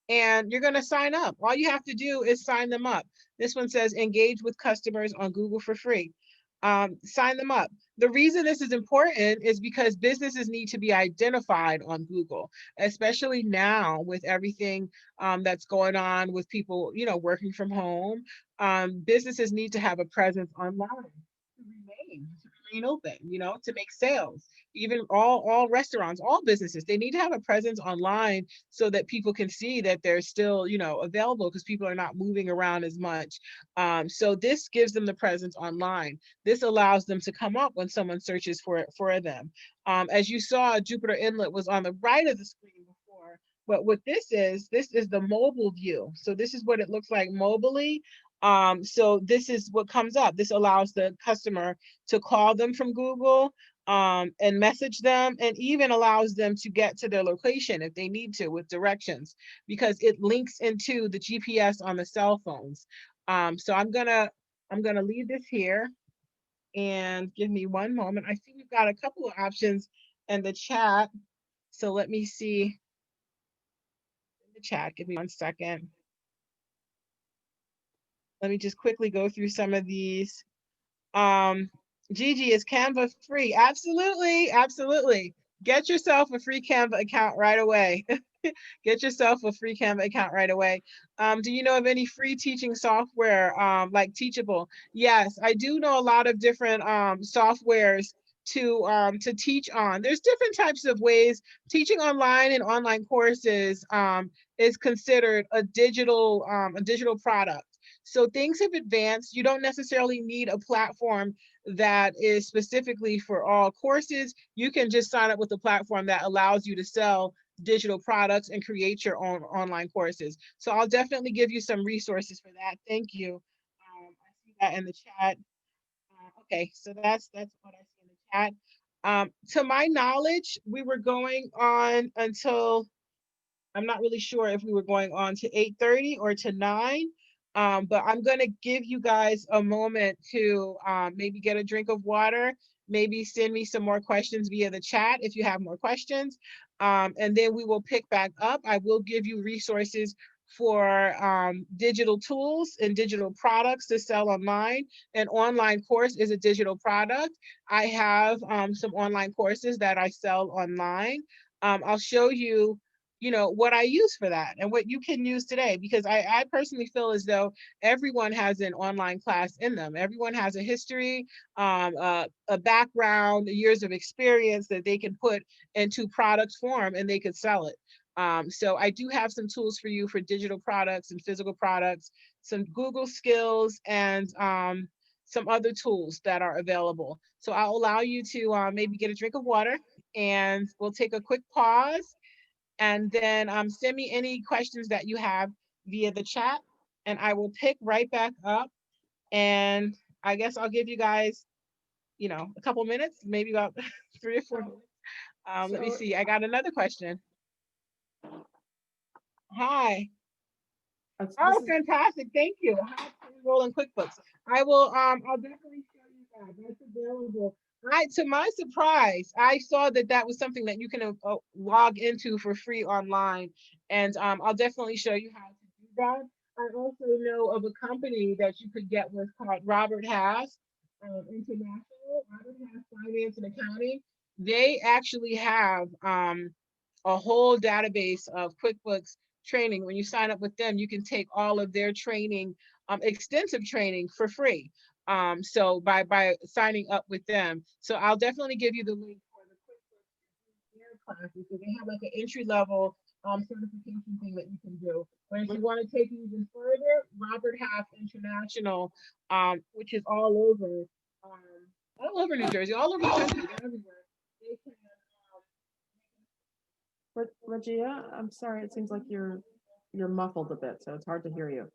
And you're going to sign up. All you have to do is sign them up. This one says engage with customers on Google for free. Sign them up. The reason this is important is because businesses need to be identified on Google, especially now with everything that's going on with people, working from home. Businesses need to have a presence online to remain open, to make sales. Even all restaurants, all businesses, they need to have a presence online so that people can see that they're still, available, because people are not moving around as much. So this gives them the presence online. This allows them to come up when someone searches for them. As you saw, Jupiter Inlet was on the right of the screen before, but what this is the mobile view. So this is what it looks like mobily. So this is what comes up. This allows the customer to call them from Google and message them, and even allows them to get to their location if they need to with directions, because it links into the GPS on the cell phones. So I'm gonna leave this here, and give me one moment. I see we've got a couple of options in the chat. So let me see in the chat. Give me 1 second. Let me just quickly go through some of these. Gigi, is Canva free? Absolutely, absolutely. Get yourself a free Canva account right away. Get yourself a free Canva account right away. Do you know of any free teaching software like Teachable? Yes, I do know a lot of different softwares to teach on. There's different types of ways. Teaching online and online courses is considered a digital product. So things have advanced. You don't necessarily need a platform that is specifically for all courses. You can just sign up with a platform that allows you to sell digital products and create your own online courses. So I'll definitely give you some resources for that. Thank you. I see that in the chat. Okay, so that's what I see in the chat. To my knowledge, we were going on until, I'm not really sure if we were going on to 8:30 or to 9, but I'm going to give you guys a moment to maybe get a drink of water, maybe send me some more questions via the chat if you have more questions, and then we will pick back up. I will give you resources for digital tools and digital products to sell online. An online course is a digital product. I have some online courses that I sell online. I'll show you what I use for that and what you can use today, because I personally feel as though everyone has an online class in them. Everyone has a history, a background, years of experience that they can put into product form, and they could sell it. So I do have some tools for you for digital products and physical products, some Google skills, and some other tools that are available. So I'll allow you to maybe get a drink of water, and we'll take a quick pause, and then send me any questions that you have via the chat, and I will pick right back up. And I guess I'll give you guys, a couple minutes, maybe about 3 or 4 minutes. Let me see. I got another question. Hi. Oh, fantastic. Thank you. How to enroll in QuickBooks. I'll definitely show you that. That's available. To my surprise, I saw that that was something that you can log into for free online. And I'll definitely show you how to do that. I also know of a company that you could get with called Robert Half International, Robert Half Finance and Accounting. They actually have a whole database of QuickBooks training. When you sign up with them, you can take all of their training, extensive training for free. So by signing up with them. So I'll definitely give you the link for the QuickBooks classes. So they have like an entry level certification thing that you can do. But if you want to take it even further, Robert Half International, which is all over New Jersey, all over the country, they're everywhere. They can, Rajeeyah, I'm sorry, it seems like you're muffled a bit, so it's hard to hear you.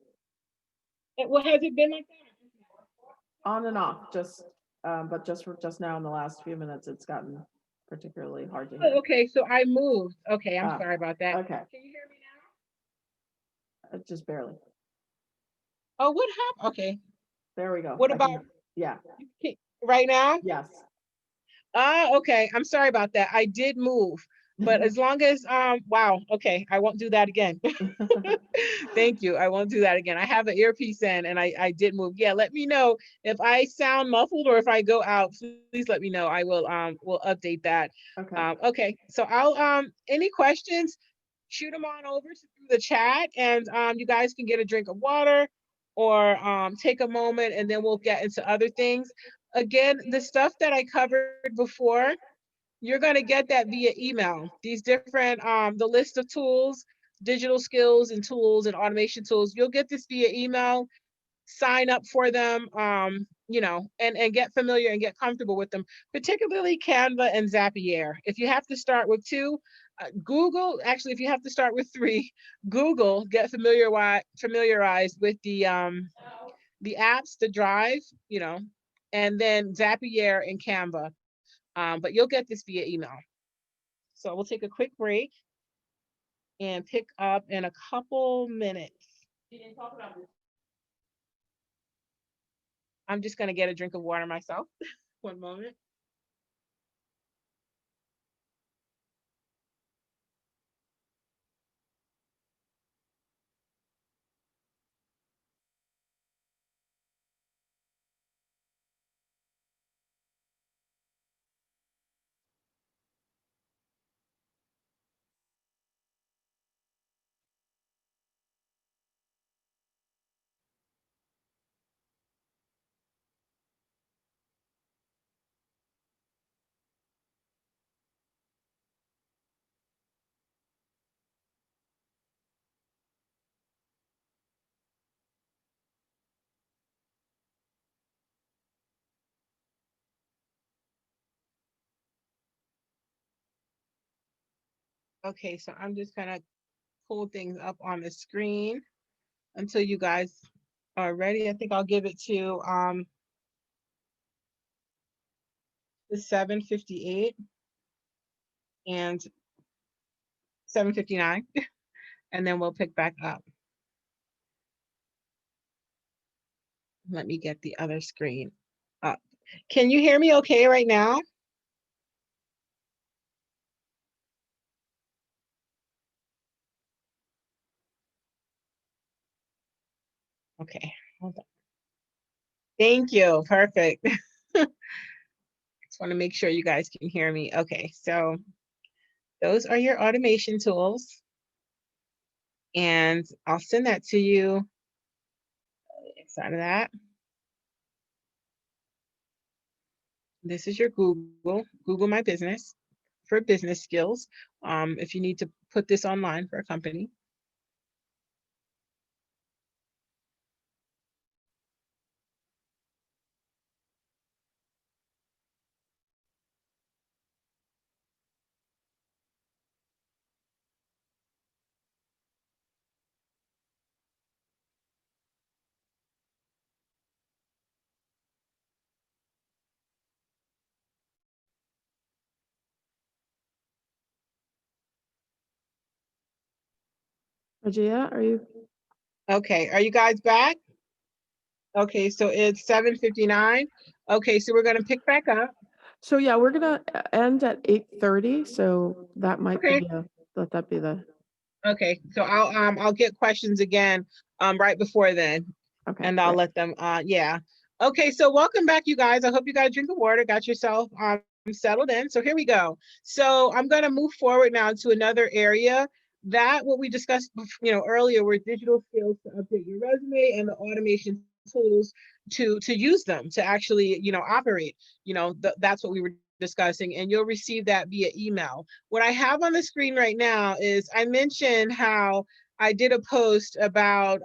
well, has it been like that? On and off, but just now in the last few minutes, it's gotten particularly hard to hear. Oh, okay, so I moved. Okay, I'm Ah, sorry about that. Okay, Can you hear me now? just barely. Oh, what happened? Okay. There we go. What about Yeah, right now? yes. Okay. I'm sorry about that. I did move, but as long as wow, okay, I won't do that again. Thank you. I won't do that again. I have an earpiece in, and I did move. Yeah, let me know if I sound muffled or if I go out. Please let me know. I will update that. Okay. Okay. So I'll any questions, shoot them on over through the chat, and you guys can get a drink of water or take a moment, and then we'll get into other things. Again, the stuff that I covered before, you're going to get that via email. These different the list of tools, digital skills and tools and automation tools, you'll get this via email. Sign up for them, and get familiar and get comfortable with them, particularly Canva and Zapier. If you have to start with two, Google, actually, if you have to start with three, Google, get familiarized with the apps, the drive, and then Zapier and Canva. But you'll get this via email. So we'll take a quick break and pick up in a couple minutes. I'm just going to get a drink of water myself. One moment. Okay, so I'm just going to pull things up on the screen until you guys are ready. I think I'll give it to the 7:58 and 7:59, and then we'll pick back up. Let me get the other screen up. Can you hear me okay right now? Okay, hold on. Thank you. Perfect. Just want to make sure you guys can hear me. Okay, so those are your automation tools, and I'll send that to you inside of that. This is your Google My Business for business skills. If you need to put this online for a company. Rajeeyah, are you? Okay, are you guys back? Okay, so it's 7:59. Okay, so we're gonna pick back up. So yeah, we're gonna end at 8:30. So that might Okay. be let that be the. Okay, so I'll get questions again right before then, Okay. and I'll great. let them yeah. Okay, so welcome back, you guys. I hope you got a drink of water, got yourself settled in. So here we go. So I'm gonna move forward now to another area that what we discussed earlier were digital skills to update your resume and the automation tools to use them to actually operate. That's what we were discussing, and you'll receive that via email. What I have on the screen right now is I mentioned how I did a post about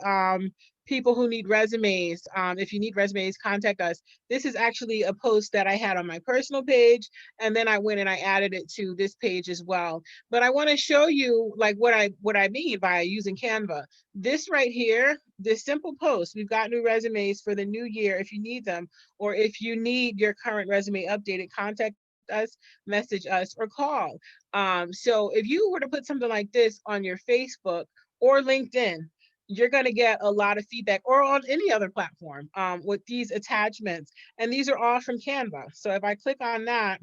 people who need resumes. If you need resumes, contact us. This is actually a post that I had on my personal page, and then I went and I added it to this page as well. But I want to show you like what I mean by using Canva. This right here, this simple post, we've got new resumes for the new year if you need them, or if you need your current resume updated, contact us, message us, or call. So if you were to put something like this on your Facebook or LinkedIn, you're going to get a lot of feedback, or on any other platform with these attachments. And these are all from Canva. So if I click on that,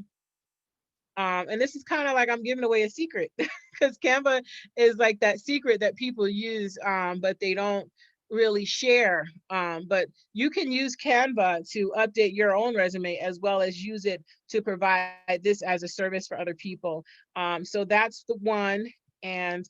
and this is kind of like I'm giving away a secret because Canva is like that secret that people use, but they don't really share. But you can use Canva to update your own resume as well as use it to provide this as a service for other people. So that's the one. And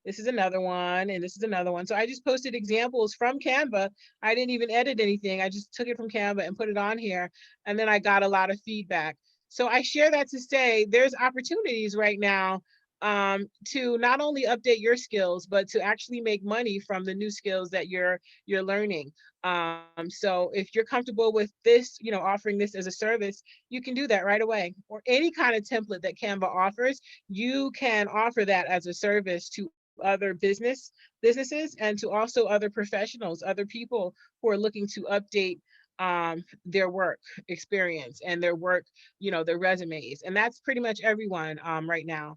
this is another one, and this is another one. So I just posted examples from Canva. I didn't even edit anything. I just took it from Canva and put it on here. And then I got a lot of feedback. So I share that to say there's opportunities right now to not only update your skills, but to actually make money from the new skills that you're learning. So if you're comfortable with this, offering this as a service, you can do that right away. Or any kind of template that Canva offers, you can offer that as a service to other businesses and to also other professionals, other people who are looking to update their work experience and their work, their resumes. And that's pretty much everyone right now.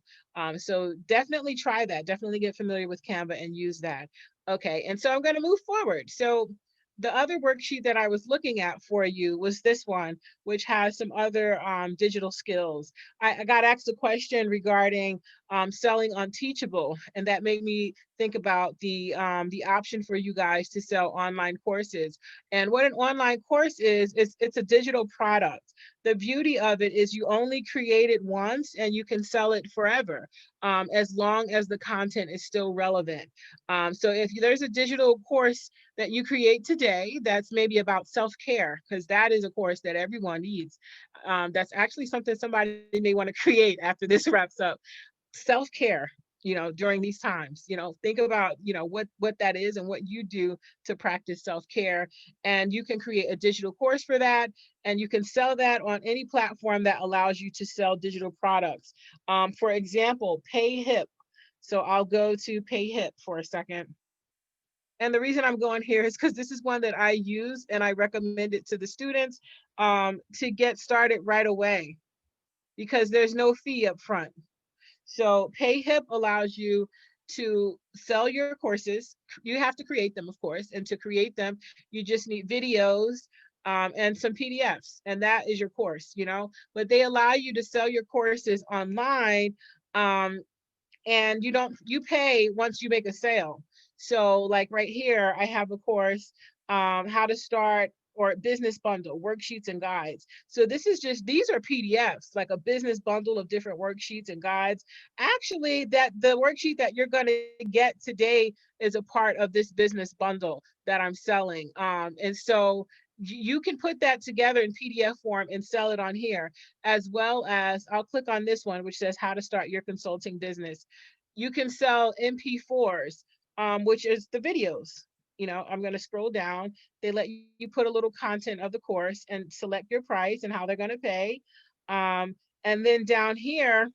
So definitely try that. Definitely get familiar with Canva and use that. Okay, and so I'm going to move forward. So the other worksheet that I was looking at for you was this one, which has some other digital skills. I got asked a question regarding selling on Teachable, and that made me think about the option for you guys to sell online courses. And what an online course is it's a digital product. The beauty of it is you only create it once and you can sell it forever, as long as the content is still relevant. So if there's a digital course that you create today that's maybe about self-care, because that is a course that everyone needs. That's actually something somebody may want to create after this wraps up. Self-care, during these times, think about, what that is and what you do to practice self-care. And you can create a digital course for that, and you can sell that on any platform that allows you to sell digital products. For example, PayHip. So I'll go to PayHip for a second. And the reason I'm going here is because this is one that I use and I recommend it to the students to get started right away, because there's no fee up front. So PayHip allows you to sell your courses. You have to create them, of course, and to create them, you just need videos and some PDFs, and that is your course, But they allow you to sell your courses online, and you pay once you make a sale. So like right here, I have a course, how to start or business bundle worksheets and guides. So these are PDFs, like a business bundle of different worksheets and guides. Actually, that the worksheet that you're going to get today is a part of this business bundle that I'm selling. And so you can put that together in PDF form and sell it on here, as well as I'll click on this one, which says how to start your consulting business. You can sell MP4s, which is the videos. I'm going to scroll down. They let you put a little content of the course and select your price and how they're going to pay. And then down here,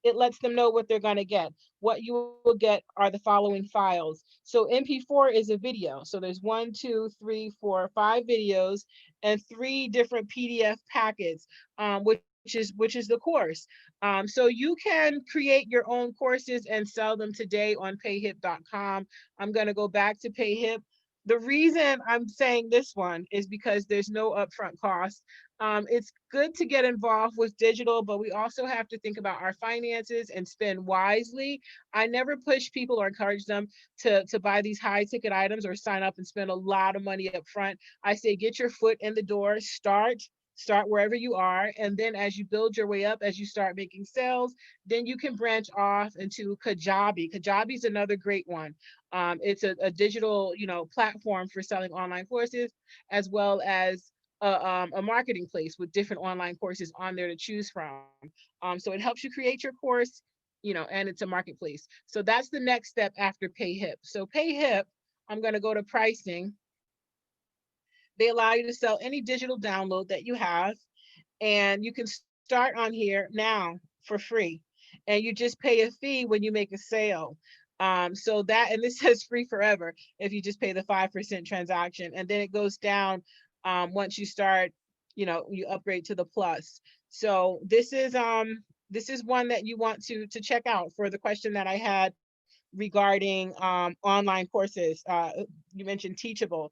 it lets them know what they're going to get. What you will get are the following files. So MP4 is a video. So there's 1, 2, 3, 4, 5 videos and 3 different PDF packets, which is the course. So you can create your own courses and sell them today on payhip.com. I'm going to go back to Payhip. The reason I'm saying this one is because there's no upfront cost. It's good to get involved with digital, but we also have to think about our finances and spend wisely. I never push people or encourage them to buy these high ticket items or sign up and spend a lot of money up front. I say get your foot in the door, start wherever you are, and then as you build your way up, as you start making sales, then you can branch off into Kajabi. Kajabi is another great one. It's a digital platform for selling online courses, as well as a marketing place with different online courses on there to choose from. So it helps you create your course, and it's a marketplace. So that's the next step after Payhip. So Payhip, I'm going to go to pricing. They allow you to sell any digital download that you have, and you can start on here now for free, and you just pay a fee when you make a sale. So that, and this says free forever if you just pay the 5% transaction, and then it goes down once you start, you upgrade to the plus. So this is one that you want to check out for the question that I had regarding online courses. You mentioned Teachable.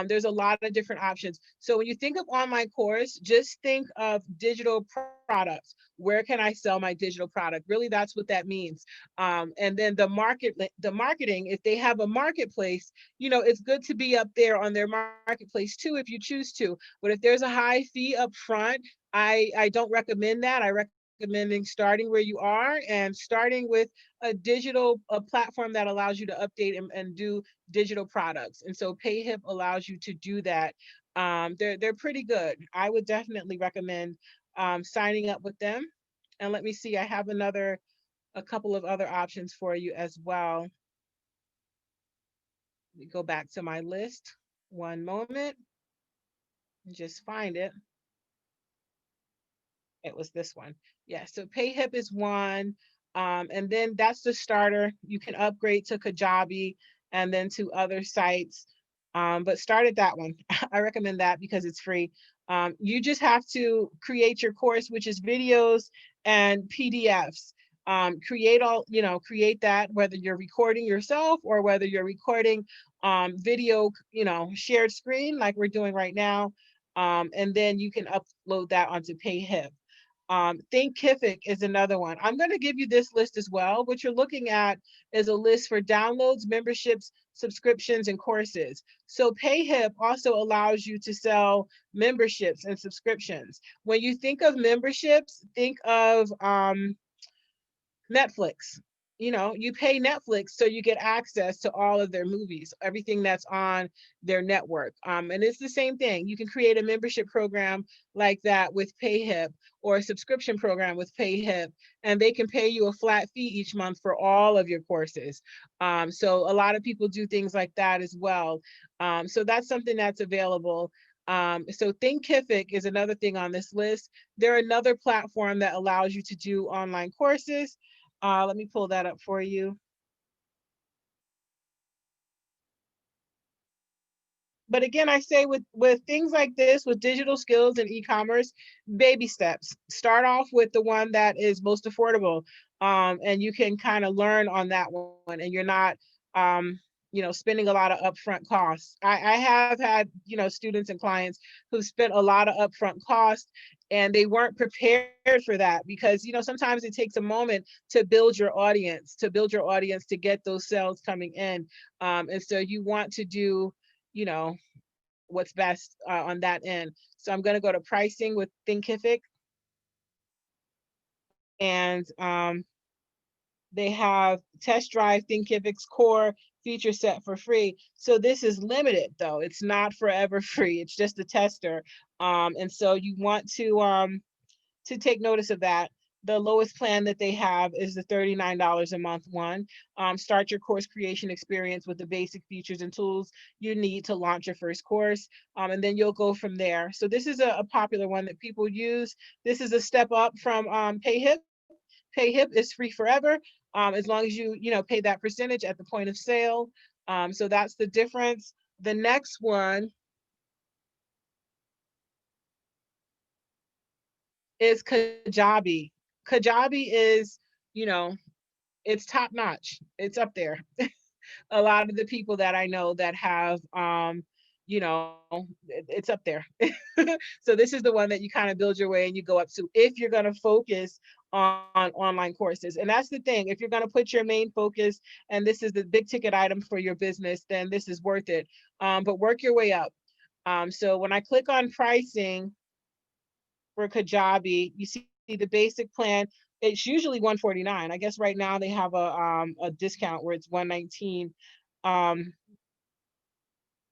There's a lot of different options. So when you think of online course, just think of digital products. Where can I sell my digital product? Really, that's what that means. And then the marketing, if they have a marketplace, it's good to be up there on their marketplace too, if you choose to. But if there's a high fee up front, I don't recommend that. I recommending starting where you are and starting with a platform that allows you to update and do digital products. And so Payhip allows you to do that. They're pretty good. I would definitely recommend signing up with them. And let me see, I have a couple of other options for you as well. Let me go back to my list. One moment. Just find it. It was this one. Yeah, so Payhip is one. And then that's the starter. You can upgrade to Kajabi and then to other sites. But start at that one. I recommend that because it's free. You just have to create your course, which is videos and PDFs. Create that, whether you're recording yourself or whether you're recording video, shared screen like we're doing right now. And then you can upload that onto Payhip. Thinkific is another one. I'm going to give you this list as well. What you're looking at is a list for downloads, memberships, subscriptions, and courses. So Payhip also allows you to sell memberships and subscriptions. When you think of memberships, think of Netflix. You pay Netflix so you get access to all of their movies, everything that's on their network. And it's the same thing. You can create a membership program like that with Payhip, or a subscription program with Payhip, and they can pay you a flat fee each month for all of your courses. So a lot of people do things like that as well. So that's something that's available. So Thinkific is another thing on this list. They're another platform that allows you to do online courses. Let me pull that up for you. But again, I say with things like this, with digital skills and e-commerce, baby steps. Start off with the one that is most affordable, and you can kind of learn on that one, and you're not, spending a lot of upfront costs. I have had, students and clients who spent a lot of upfront costs, and they weren't prepared for that because, sometimes it takes a moment to build your audience, to get those sales coming in, and so you want to do what's best on that end. So I'm going to go to pricing with Thinkific, and they have test drive Thinkific's core feature set for free. So this is limited though. It's not forever free. It's just a tester. And so you want to take notice of that. The lowest plan that they have is the $39 a month one. Start your course creation experience with the basic features and tools you need to launch your first course. And then you'll go from there. So this is a popular one that people use. This is a step up from PayHip. PayHip is free forever, as long as you pay that percentage at the point of sale. So that's the difference. The next one is Kajabi. Kajabi is, you know, it's top notch. It's up there. A lot of the people that I know that have, it's up there. So this is the one that you kind of build your way and you go up to if you're going to focus on online courses. And that's the thing. If you're going to put your main focus and this is the big ticket item for your business, then this is worth it. But work your way up. So when I click on pricing for Kajabi, you see the basic plan. It's usually $149. I guess right now they have a discount where it's $119.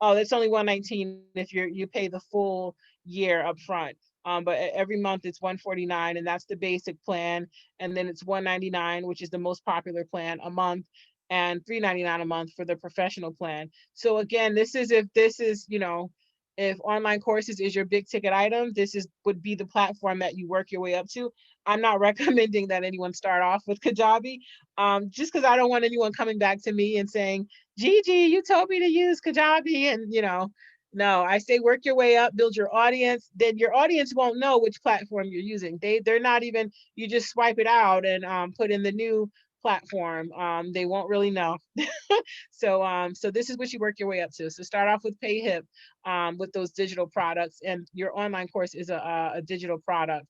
Oh, it's only $119 if you pay the full year up front. But every month it's $149, and that's the basic plan. And then it's $199, which is the most popular plan a month, and $399 a month for the professional plan. So again, this is if online courses is your big ticket item, would be the platform that you work your way up to. I'm not recommending that anyone start off with Kajabi, just because I don't want anyone coming back to me and saying, Gigi, you told me to use Kajabi, and no, I say work your way up, build your audience. Then your audience won't know which platform you're using. They're not even, you just swipe it out and put in the new platform. They won't really know. So this is what you work your way up to. So start off with PayHip with those digital products, and your online course is a digital product.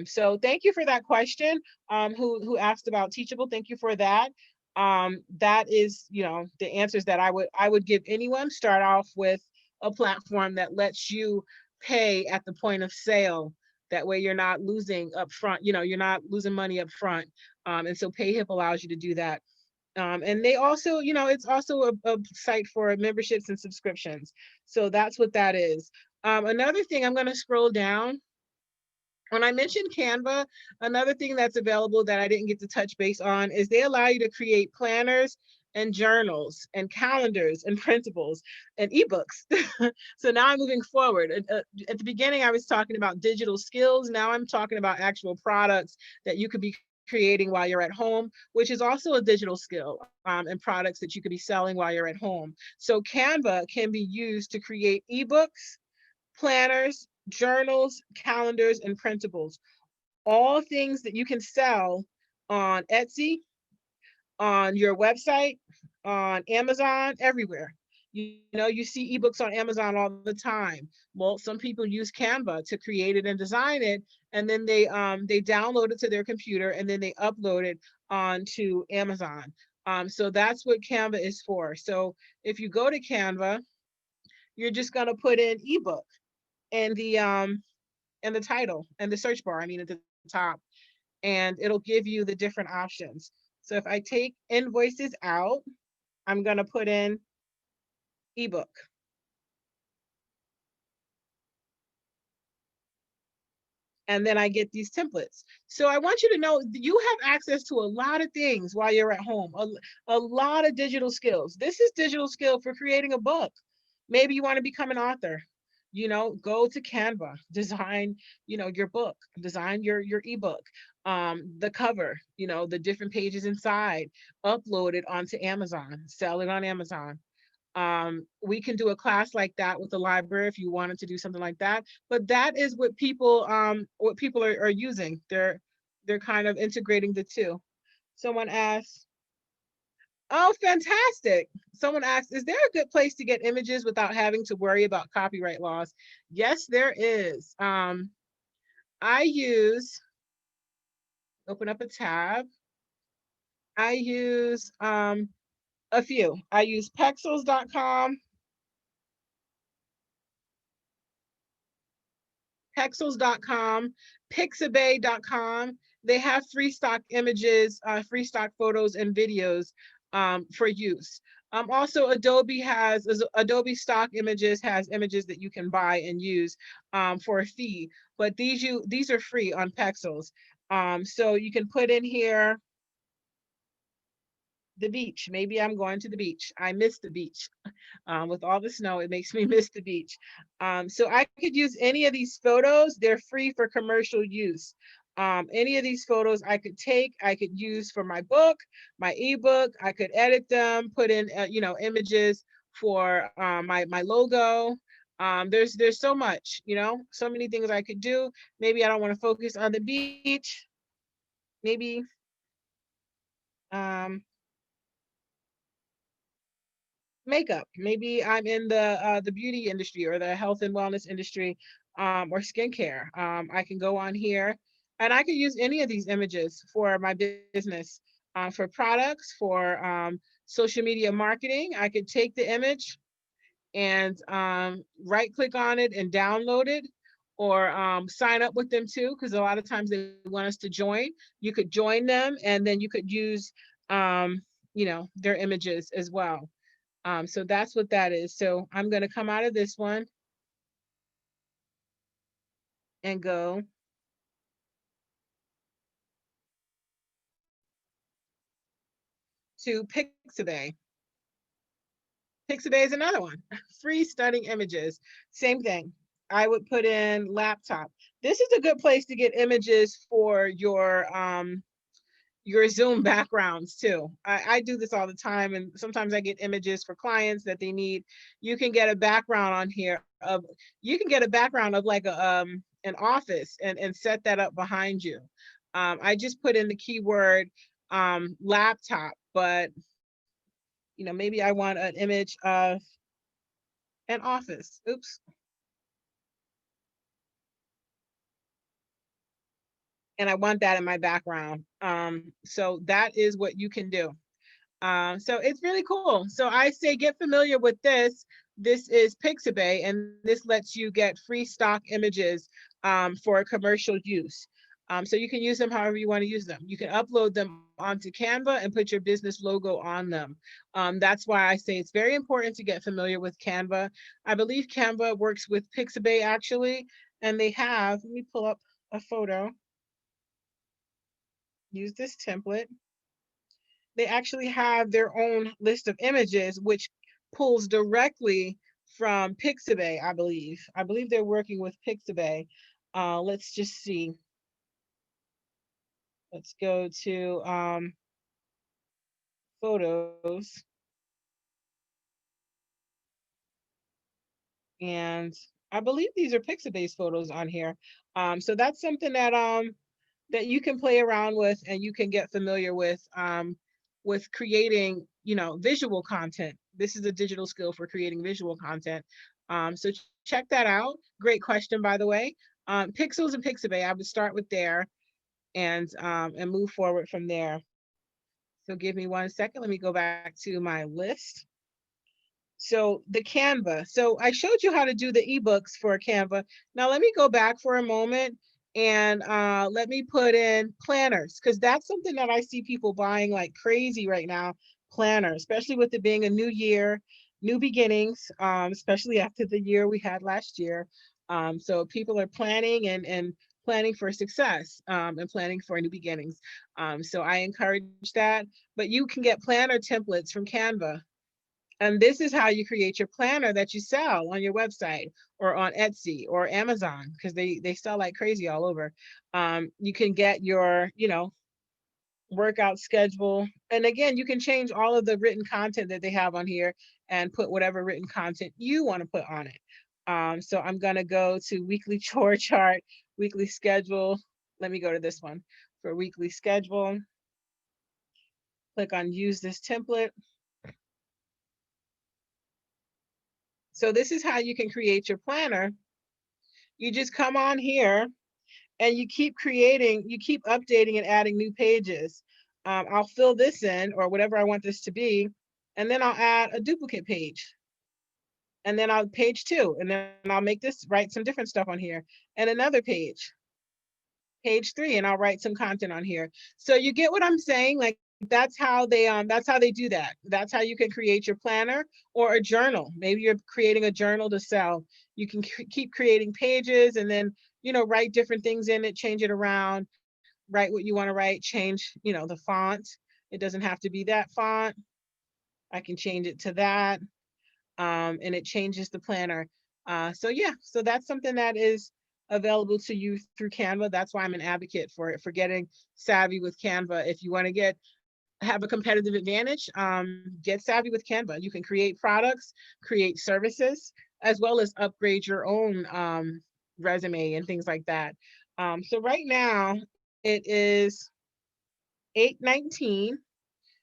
So thank you for that question. Who asked about Teachable? Thank you for that. That is, the answers that I would give anyone. Start off with a platform that lets you pay at the point of sale. That way you're not losing up front, you're not losing money up front. And so PayHip allows you to do that. And they also, it's also a site for memberships and subscriptions. So that's what that is. Another thing, I'm going to scroll down. When I mentioned Canva, another thing that's available that I didn't get to touch base on is they allow you to create planners and journals and calendars and printables and ebooks. So now I'm moving forward. At the beginning, I was talking about digital skills. Now I'm talking about actual products that you could be creating while you're at home, which is also a digital skill, and products that you could be selling while you're at home. So Canva can be used to create ebooks, planners, journals, calendars, and printables. All things that you can sell on Etsy, on your website, on Amazon, everywhere. You see ebooks on Amazon all the time. Well, some people use Canva to create it and design it, and then they download it to their computer and then they upload it onto Amazon. So that's what Canva is for. So if you go to Canva, you're just gonna put in ebook and the title and the search bar, I mean at the top, and it'll give you the different options. So if I take invoices out, I'm going to put in ebook. And then I get these templates. So I want you to know you have access to a lot of things while you're at home, a lot of digital skills. This is digital skill for creating a book. Maybe you want to become an author. Go to Canva, design, your book, design your ebook, the cover, the different pages inside, upload it onto Amazon, sell it on Amazon. We can do a class like that with the library if you wanted to do something like that. But that is what people are using. They're kind of integrating the two. Someone asked, oh, fantastic. Someone asked, is there a good place to get images without having to worry about copyright laws? Yes, there is. I use, open up a tab. I use a few. I use Pexels.com, Pixabay.com. They have free stock images, free stock photos and videos for use. Also, Adobe Stock Images has images that you can buy and use for a fee, but these are free on Pexels. So you can put in here the beach. Maybe I'm going to the beach. I miss the beach. With all the snow, it makes me miss the beach. So I could use any of these photos. They're free for commercial use. Any of these photos I could take, I could use for my book, my ebook. I could edit them, put in images for my logo. There's so much, so many things I could do. Maybe I don't want to focus on the beach. Maybe um, makeup. Maybe I'm in the beauty industry or the health and wellness industry, or skincare. I can go on here and I could use any of these images for my business, for products, for social media marketing. I could take the image and right click on it and download it, or sign up with them too, because a lot of times they want us to join. You could join them and then you could use their images as well. So that's what that is. So I'm going to come out of this one and go to Pixabay. Pixabay is another one. Free stunning images. Same thing. I would put in laptop. This is a good place to get images for your Zoom backgrounds too. I do this all the time, and sometimes I get images for clients that they need. You can get a background on here of, you can get a background of like an office and set that up behind you. I just put in the keyword laptop, but maybe I want an image of an office. Oops. And I want that in my background. So that is what you can do. So it's really cool. So I say get familiar with this. This is Pixabay, and this lets you get free stock images for commercial use. So you can use them however you want to use them. You can upload them onto Canva and put your business logo on them. That's why I say it's very important to get familiar with Canva. I believe Canva works with Pixabay actually, and they have, let me pull up a photo. Use this template. They actually have their own list of images, which pulls directly from Pixabay, I believe. I believe they're working with Pixabay. Let's just see. Let's go to photos. And I believe these are Pixabay's photos on here. So that's something that you can play around with and you can get familiar with creating, visual content. This is a digital skill for creating visual content. So check that out. Great question, by the way. Pixels and Pixabay, I would start with there and move forward from there. So give me 1 second. Let me go back to my list. So the Canva. So I showed you how to do the ebooks for Canva. Now let me go back for a moment and let me put in planners, because that's something that I see people buying like crazy right now. Planners, especially with it being a new year, new beginnings, especially after the year we had last year. So people are planning and planning for success, and planning for new beginnings. So I encourage that. But you can get planner templates from Canva. And this is how you create your planner that you sell on your website or on Etsy or Amazon, because they sell like crazy all over. You can get your, workout schedule. And again, you can change all of the written content that they have on here and put whatever written content you want to put on it. So I'm going to go to weekly chore chart, weekly schedule. Let me go to this one for weekly schedule. Click on use this template. So this is how you can create your planner. You just come on here and you keep creating, you keep updating and adding new pages. I'll fill this in or whatever I want this to be, and then I'll add a duplicate page. And then I'll page 2, and then I'll make this, write some different stuff on here, and another page 3, and I'll write some content on here. So you get what I'm saying? Like that's how they do that. That's how you can create your planner or a journal. Maybe you're creating a journal to sell. You can keep creating pages and then, write different things in it, change it around. write what you want to write, change, the font. It doesn't have to be that font. I can change it to that, and it changes the planner. So yeah, so that's something that is available to you through Canva. That's why I'm an advocate for it, for getting savvy with Canva. If you want to have a competitive advantage, get savvy with Canva. You can create products, create services, as well as upgrade your own resume and things like that. So right now it is 8:19.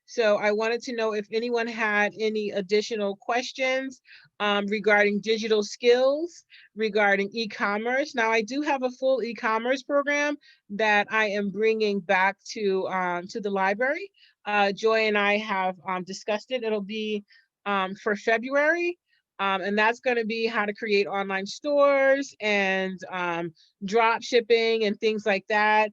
So I wanted to know if anyone had any additional questions regarding digital skills, regarding e-commerce. Now I do have a full e-commerce program that I am bringing back to the library. Joy and I have discussed it. It'll be for February. And that's going to be how to create online stores and drop shipping and things like that.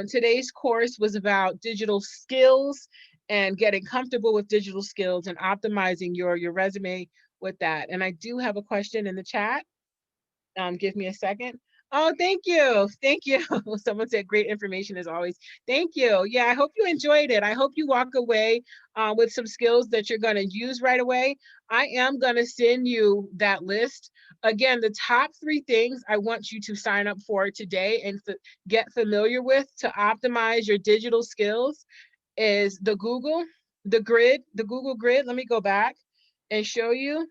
Today's course was about digital skills and getting comfortable with digital skills and optimizing your resume with that. And I do have a question in the chat. Give me a second. Oh, thank you. Thank you. Someone said great information as always. Thank you. Yeah, I hope you enjoyed it. I hope you walk away with some skills that you're going to use right away. I am going to send you that list. Again, the top 3 things I want you to sign up for today and get familiar with to optimize your digital skills is the Google Grid. Let me go back and show you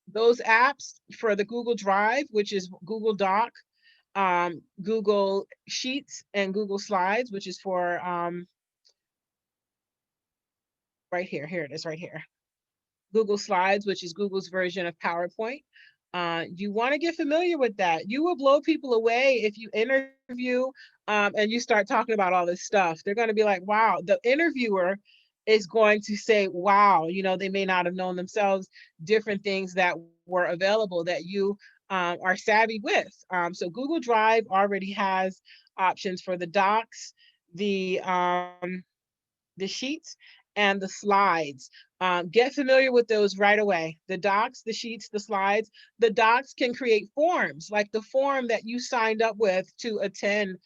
those apps for the Google Drive, which is Google Doc, Google Sheets, and Google Slides, which is for right here. Here it is right here. Google Slides, which is Google's version of PowerPoint. You want to get familiar with that. You will blow people away if you interview and you start talking about all this stuff. They're going to be like, wow. The interviewer is going to say, wow, they may not have known themselves different things that were available that you are savvy with. So Google Drive already has options for the docs, the sheets, and the slides. Get familiar with those right away. The docs, the sheets, the slides. The docs can create forms, like the form that you signed up with to attend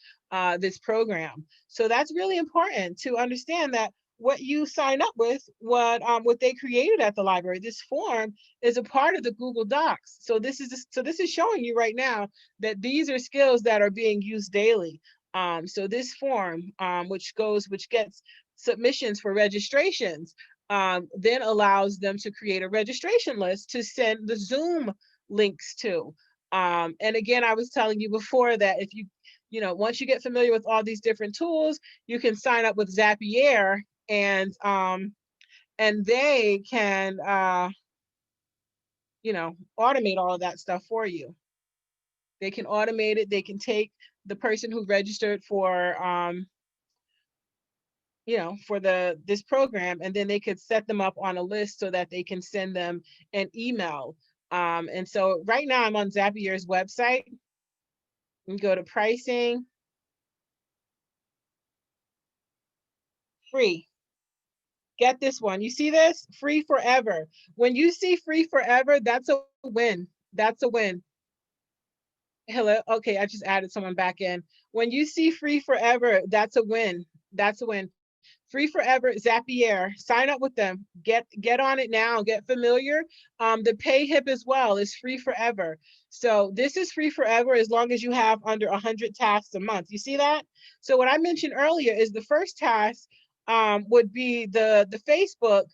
this program. So that's really important to understand that what you sign up with, what they created at the library, this form is a part of the Google Docs. So this is showing you right now that these are skills that are being used daily. So this form, which gets submissions for registrations, then allows them to create a registration list to send the Zoom links to. And again, I was telling you before that if once you get familiar with all these different tools, you can sign up with Zapier and they can automate all of that stuff for you. They can automate it. They can take the person who registered for for this program, and then they could set them up on a list so that they can send them an email. And so right now I'm on Zapier's website. You go to pricing, free. Get this one. You see this? Free forever. When you see free forever, that's a win. That's a win. Hello. Okay, I just added someone back in. When you see free forever, that's a win. That's a win. Free forever, Zapier. Sign up with them. Get on it now. Get familiar. The pay hip as well is free forever. So this is free forever as long as you have under 100 tasks a month. You see that? So what I mentioned earlier is the first task would be the Facebook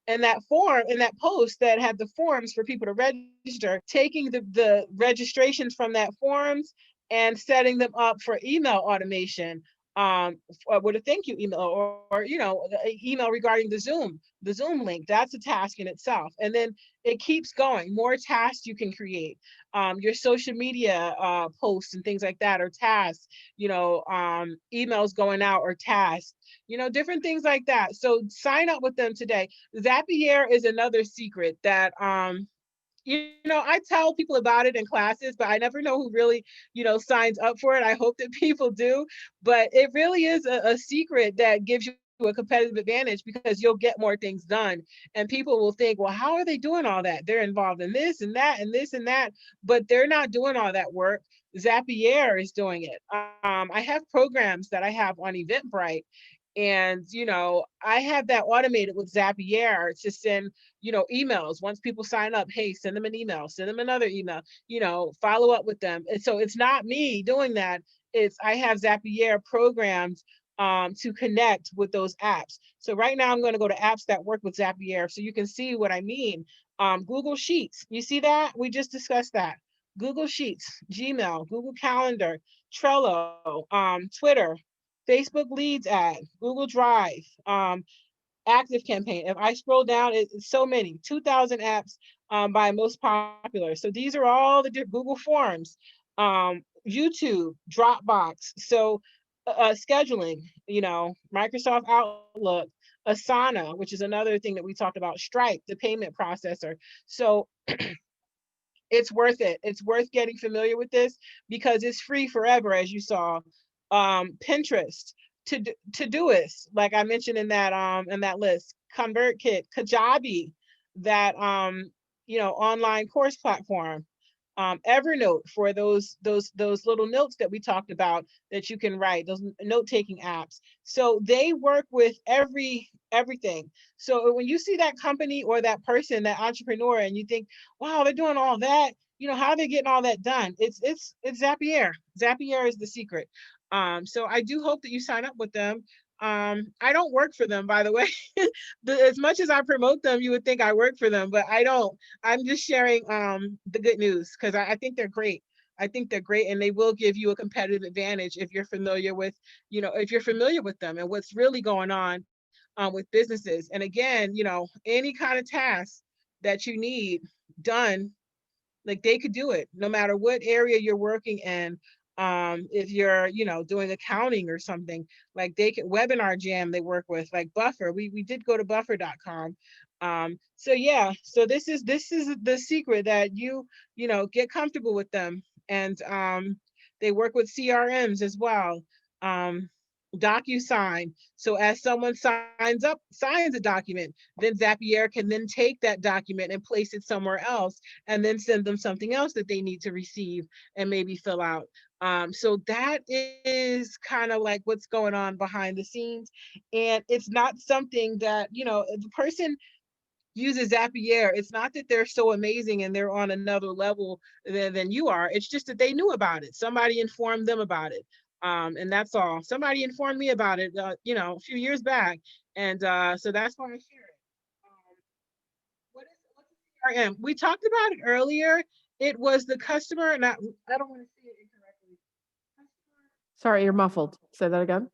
and that form in that post that had the forms for people to register, taking the registrations from that forms and setting them up for email automation with a thank you email or email regarding the Zoom link. That's a task in itself. And then it keeps going. More tasks you can create. Your social media posts and things like that are tasks, emails going out or tasks, different things like that. So sign up with them today. Zapier is another secret that I tell people about it in classes, but I never know who really, signs up for it. I hope that people do, but it really is a secret that gives you a competitive advantage because you'll get more things done. And people will think, well, how are they doing all that? They're involved in this and that and this and that, but they're not doing all that work. Zapier is doing it. I have programs that I have on Eventbrite, and I have that automated with Zapier to send emails. Once people sign up, hey, send them an email, send them another email, follow up with them. And so it's not me doing that. It's I have Zapier programs to connect with those apps. So right now I'm going to go to apps that work with Zapier so you can see what I mean. Google Sheets, you see that? We just discussed that. Google Sheets, Gmail, Google Calendar, Trello, Twitter, Facebook Leads ad, Google Drive, Active Campaign. If I scroll down, it's so many, 2,000 apps by most popular. So these are all the Google Forms, YouTube, Dropbox. So scheduling, Microsoft Outlook, Asana, which is another thing that we talked about, Stripe, the payment processor. So it's worth it. It's worth getting familiar with this because it's free forever, as you saw. Pinterest, Todoist, like I mentioned in that list, ConvertKit, Kajabi, that online course platform, Evernote for those little notes that we talked about that you can write, those note-taking apps. So they work with everything. So when you see that company or that person, that entrepreneur, and you think, wow, they're doing all that, how are they getting all that done? It's Zapier. Zapier is the secret. So I do hope that you sign up with them. I don't work for them, by the way. As much as I promote them, you would think I work for them, but I don't. I'm just sharing the good news because I think they're great. I think they're great, and they will give you a competitive advantage if you're familiar with, them and what's really going on with businesses. And again, any kind of task that you need done, like they could do it no matter what area you're working in. If you're doing accounting or something, like they could Webinar Jam, they work with, like Buffer. We did go to buffer.com. So yeah, so this is the secret, that get comfortable with them. And they work with CRMs as well. DocuSign. So as someone signs a document, then Zapier can then take that document and place it somewhere else, and then send them something else that they need to receive and maybe fill out. So that is kind of like what's going on behind the scenes. And it's not something that, if the person uses Zapier, it's not that they're so amazing and they're on another level than you are. It's just that they knew about it. Somebody informed them about it. And that's all. Somebody informed me about it, a few years back. And so that's why I share it. What's the CRM? We talked about it earlier. It was the customer, and I don't want to say it incorrectly. Sorry, you're muffled. Say that again.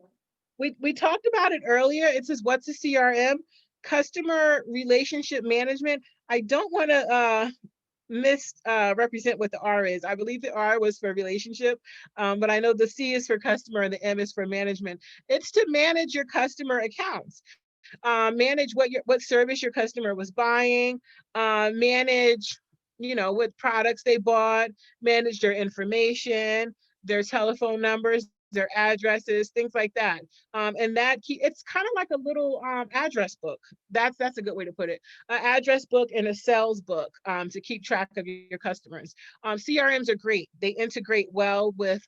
We talked about it earlier. It says, what's a CRM? Customer relationship management. I don't want to misrepresent what the R is. I believe the R was for relationship, but I know the C is for customer and the M is for management. It's to manage your customer accounts, manage what service your customer was buying, manage what products they bought, manage their information, their telephone numbers, their addresses, things like that. And it's kind of like a little address book. That's a good way to put it. An address book and a sales book, to keep track of your customers. CRMs are great. They integrate well with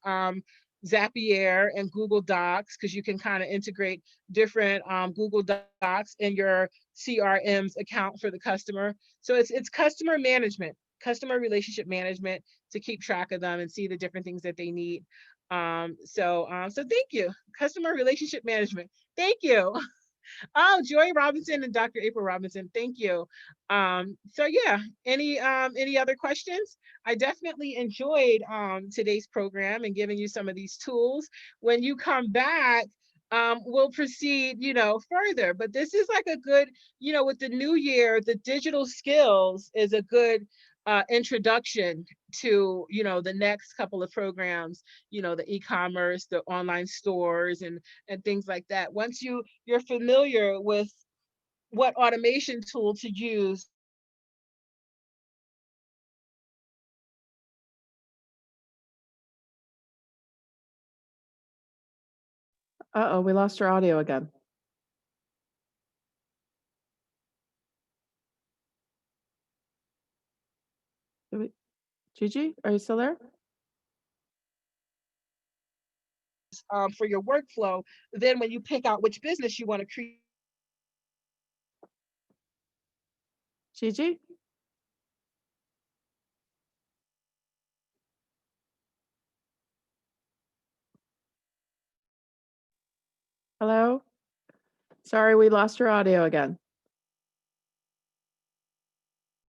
Zapier and Google Docs, because you can kind of integrate different Google Docs in your CRM's account for the customer. So it's customer management, customer relationship management, to keep track of them and see the different things that they need. So thank you. Customer relationship management. Thank you. Oh, Joy Robinson and Dr. April Robinson, thank you. So yeah, any other questions? I definitely enjoyed today's program and giving you some of these tools. When you come back, we'll proceed, further. But this is like a good, with the new year, the digital skills is a good introduction to, the next couple of programs, the e-commerce, the online stores, and things like that. Once you're familiar with what automation tool to use. Uh-oh, we lost your audio again. Gigi, are you still there? For your workflow. Then when you pick out which business you want to create, Gigi? Hello? Sorry, we lost your audio again.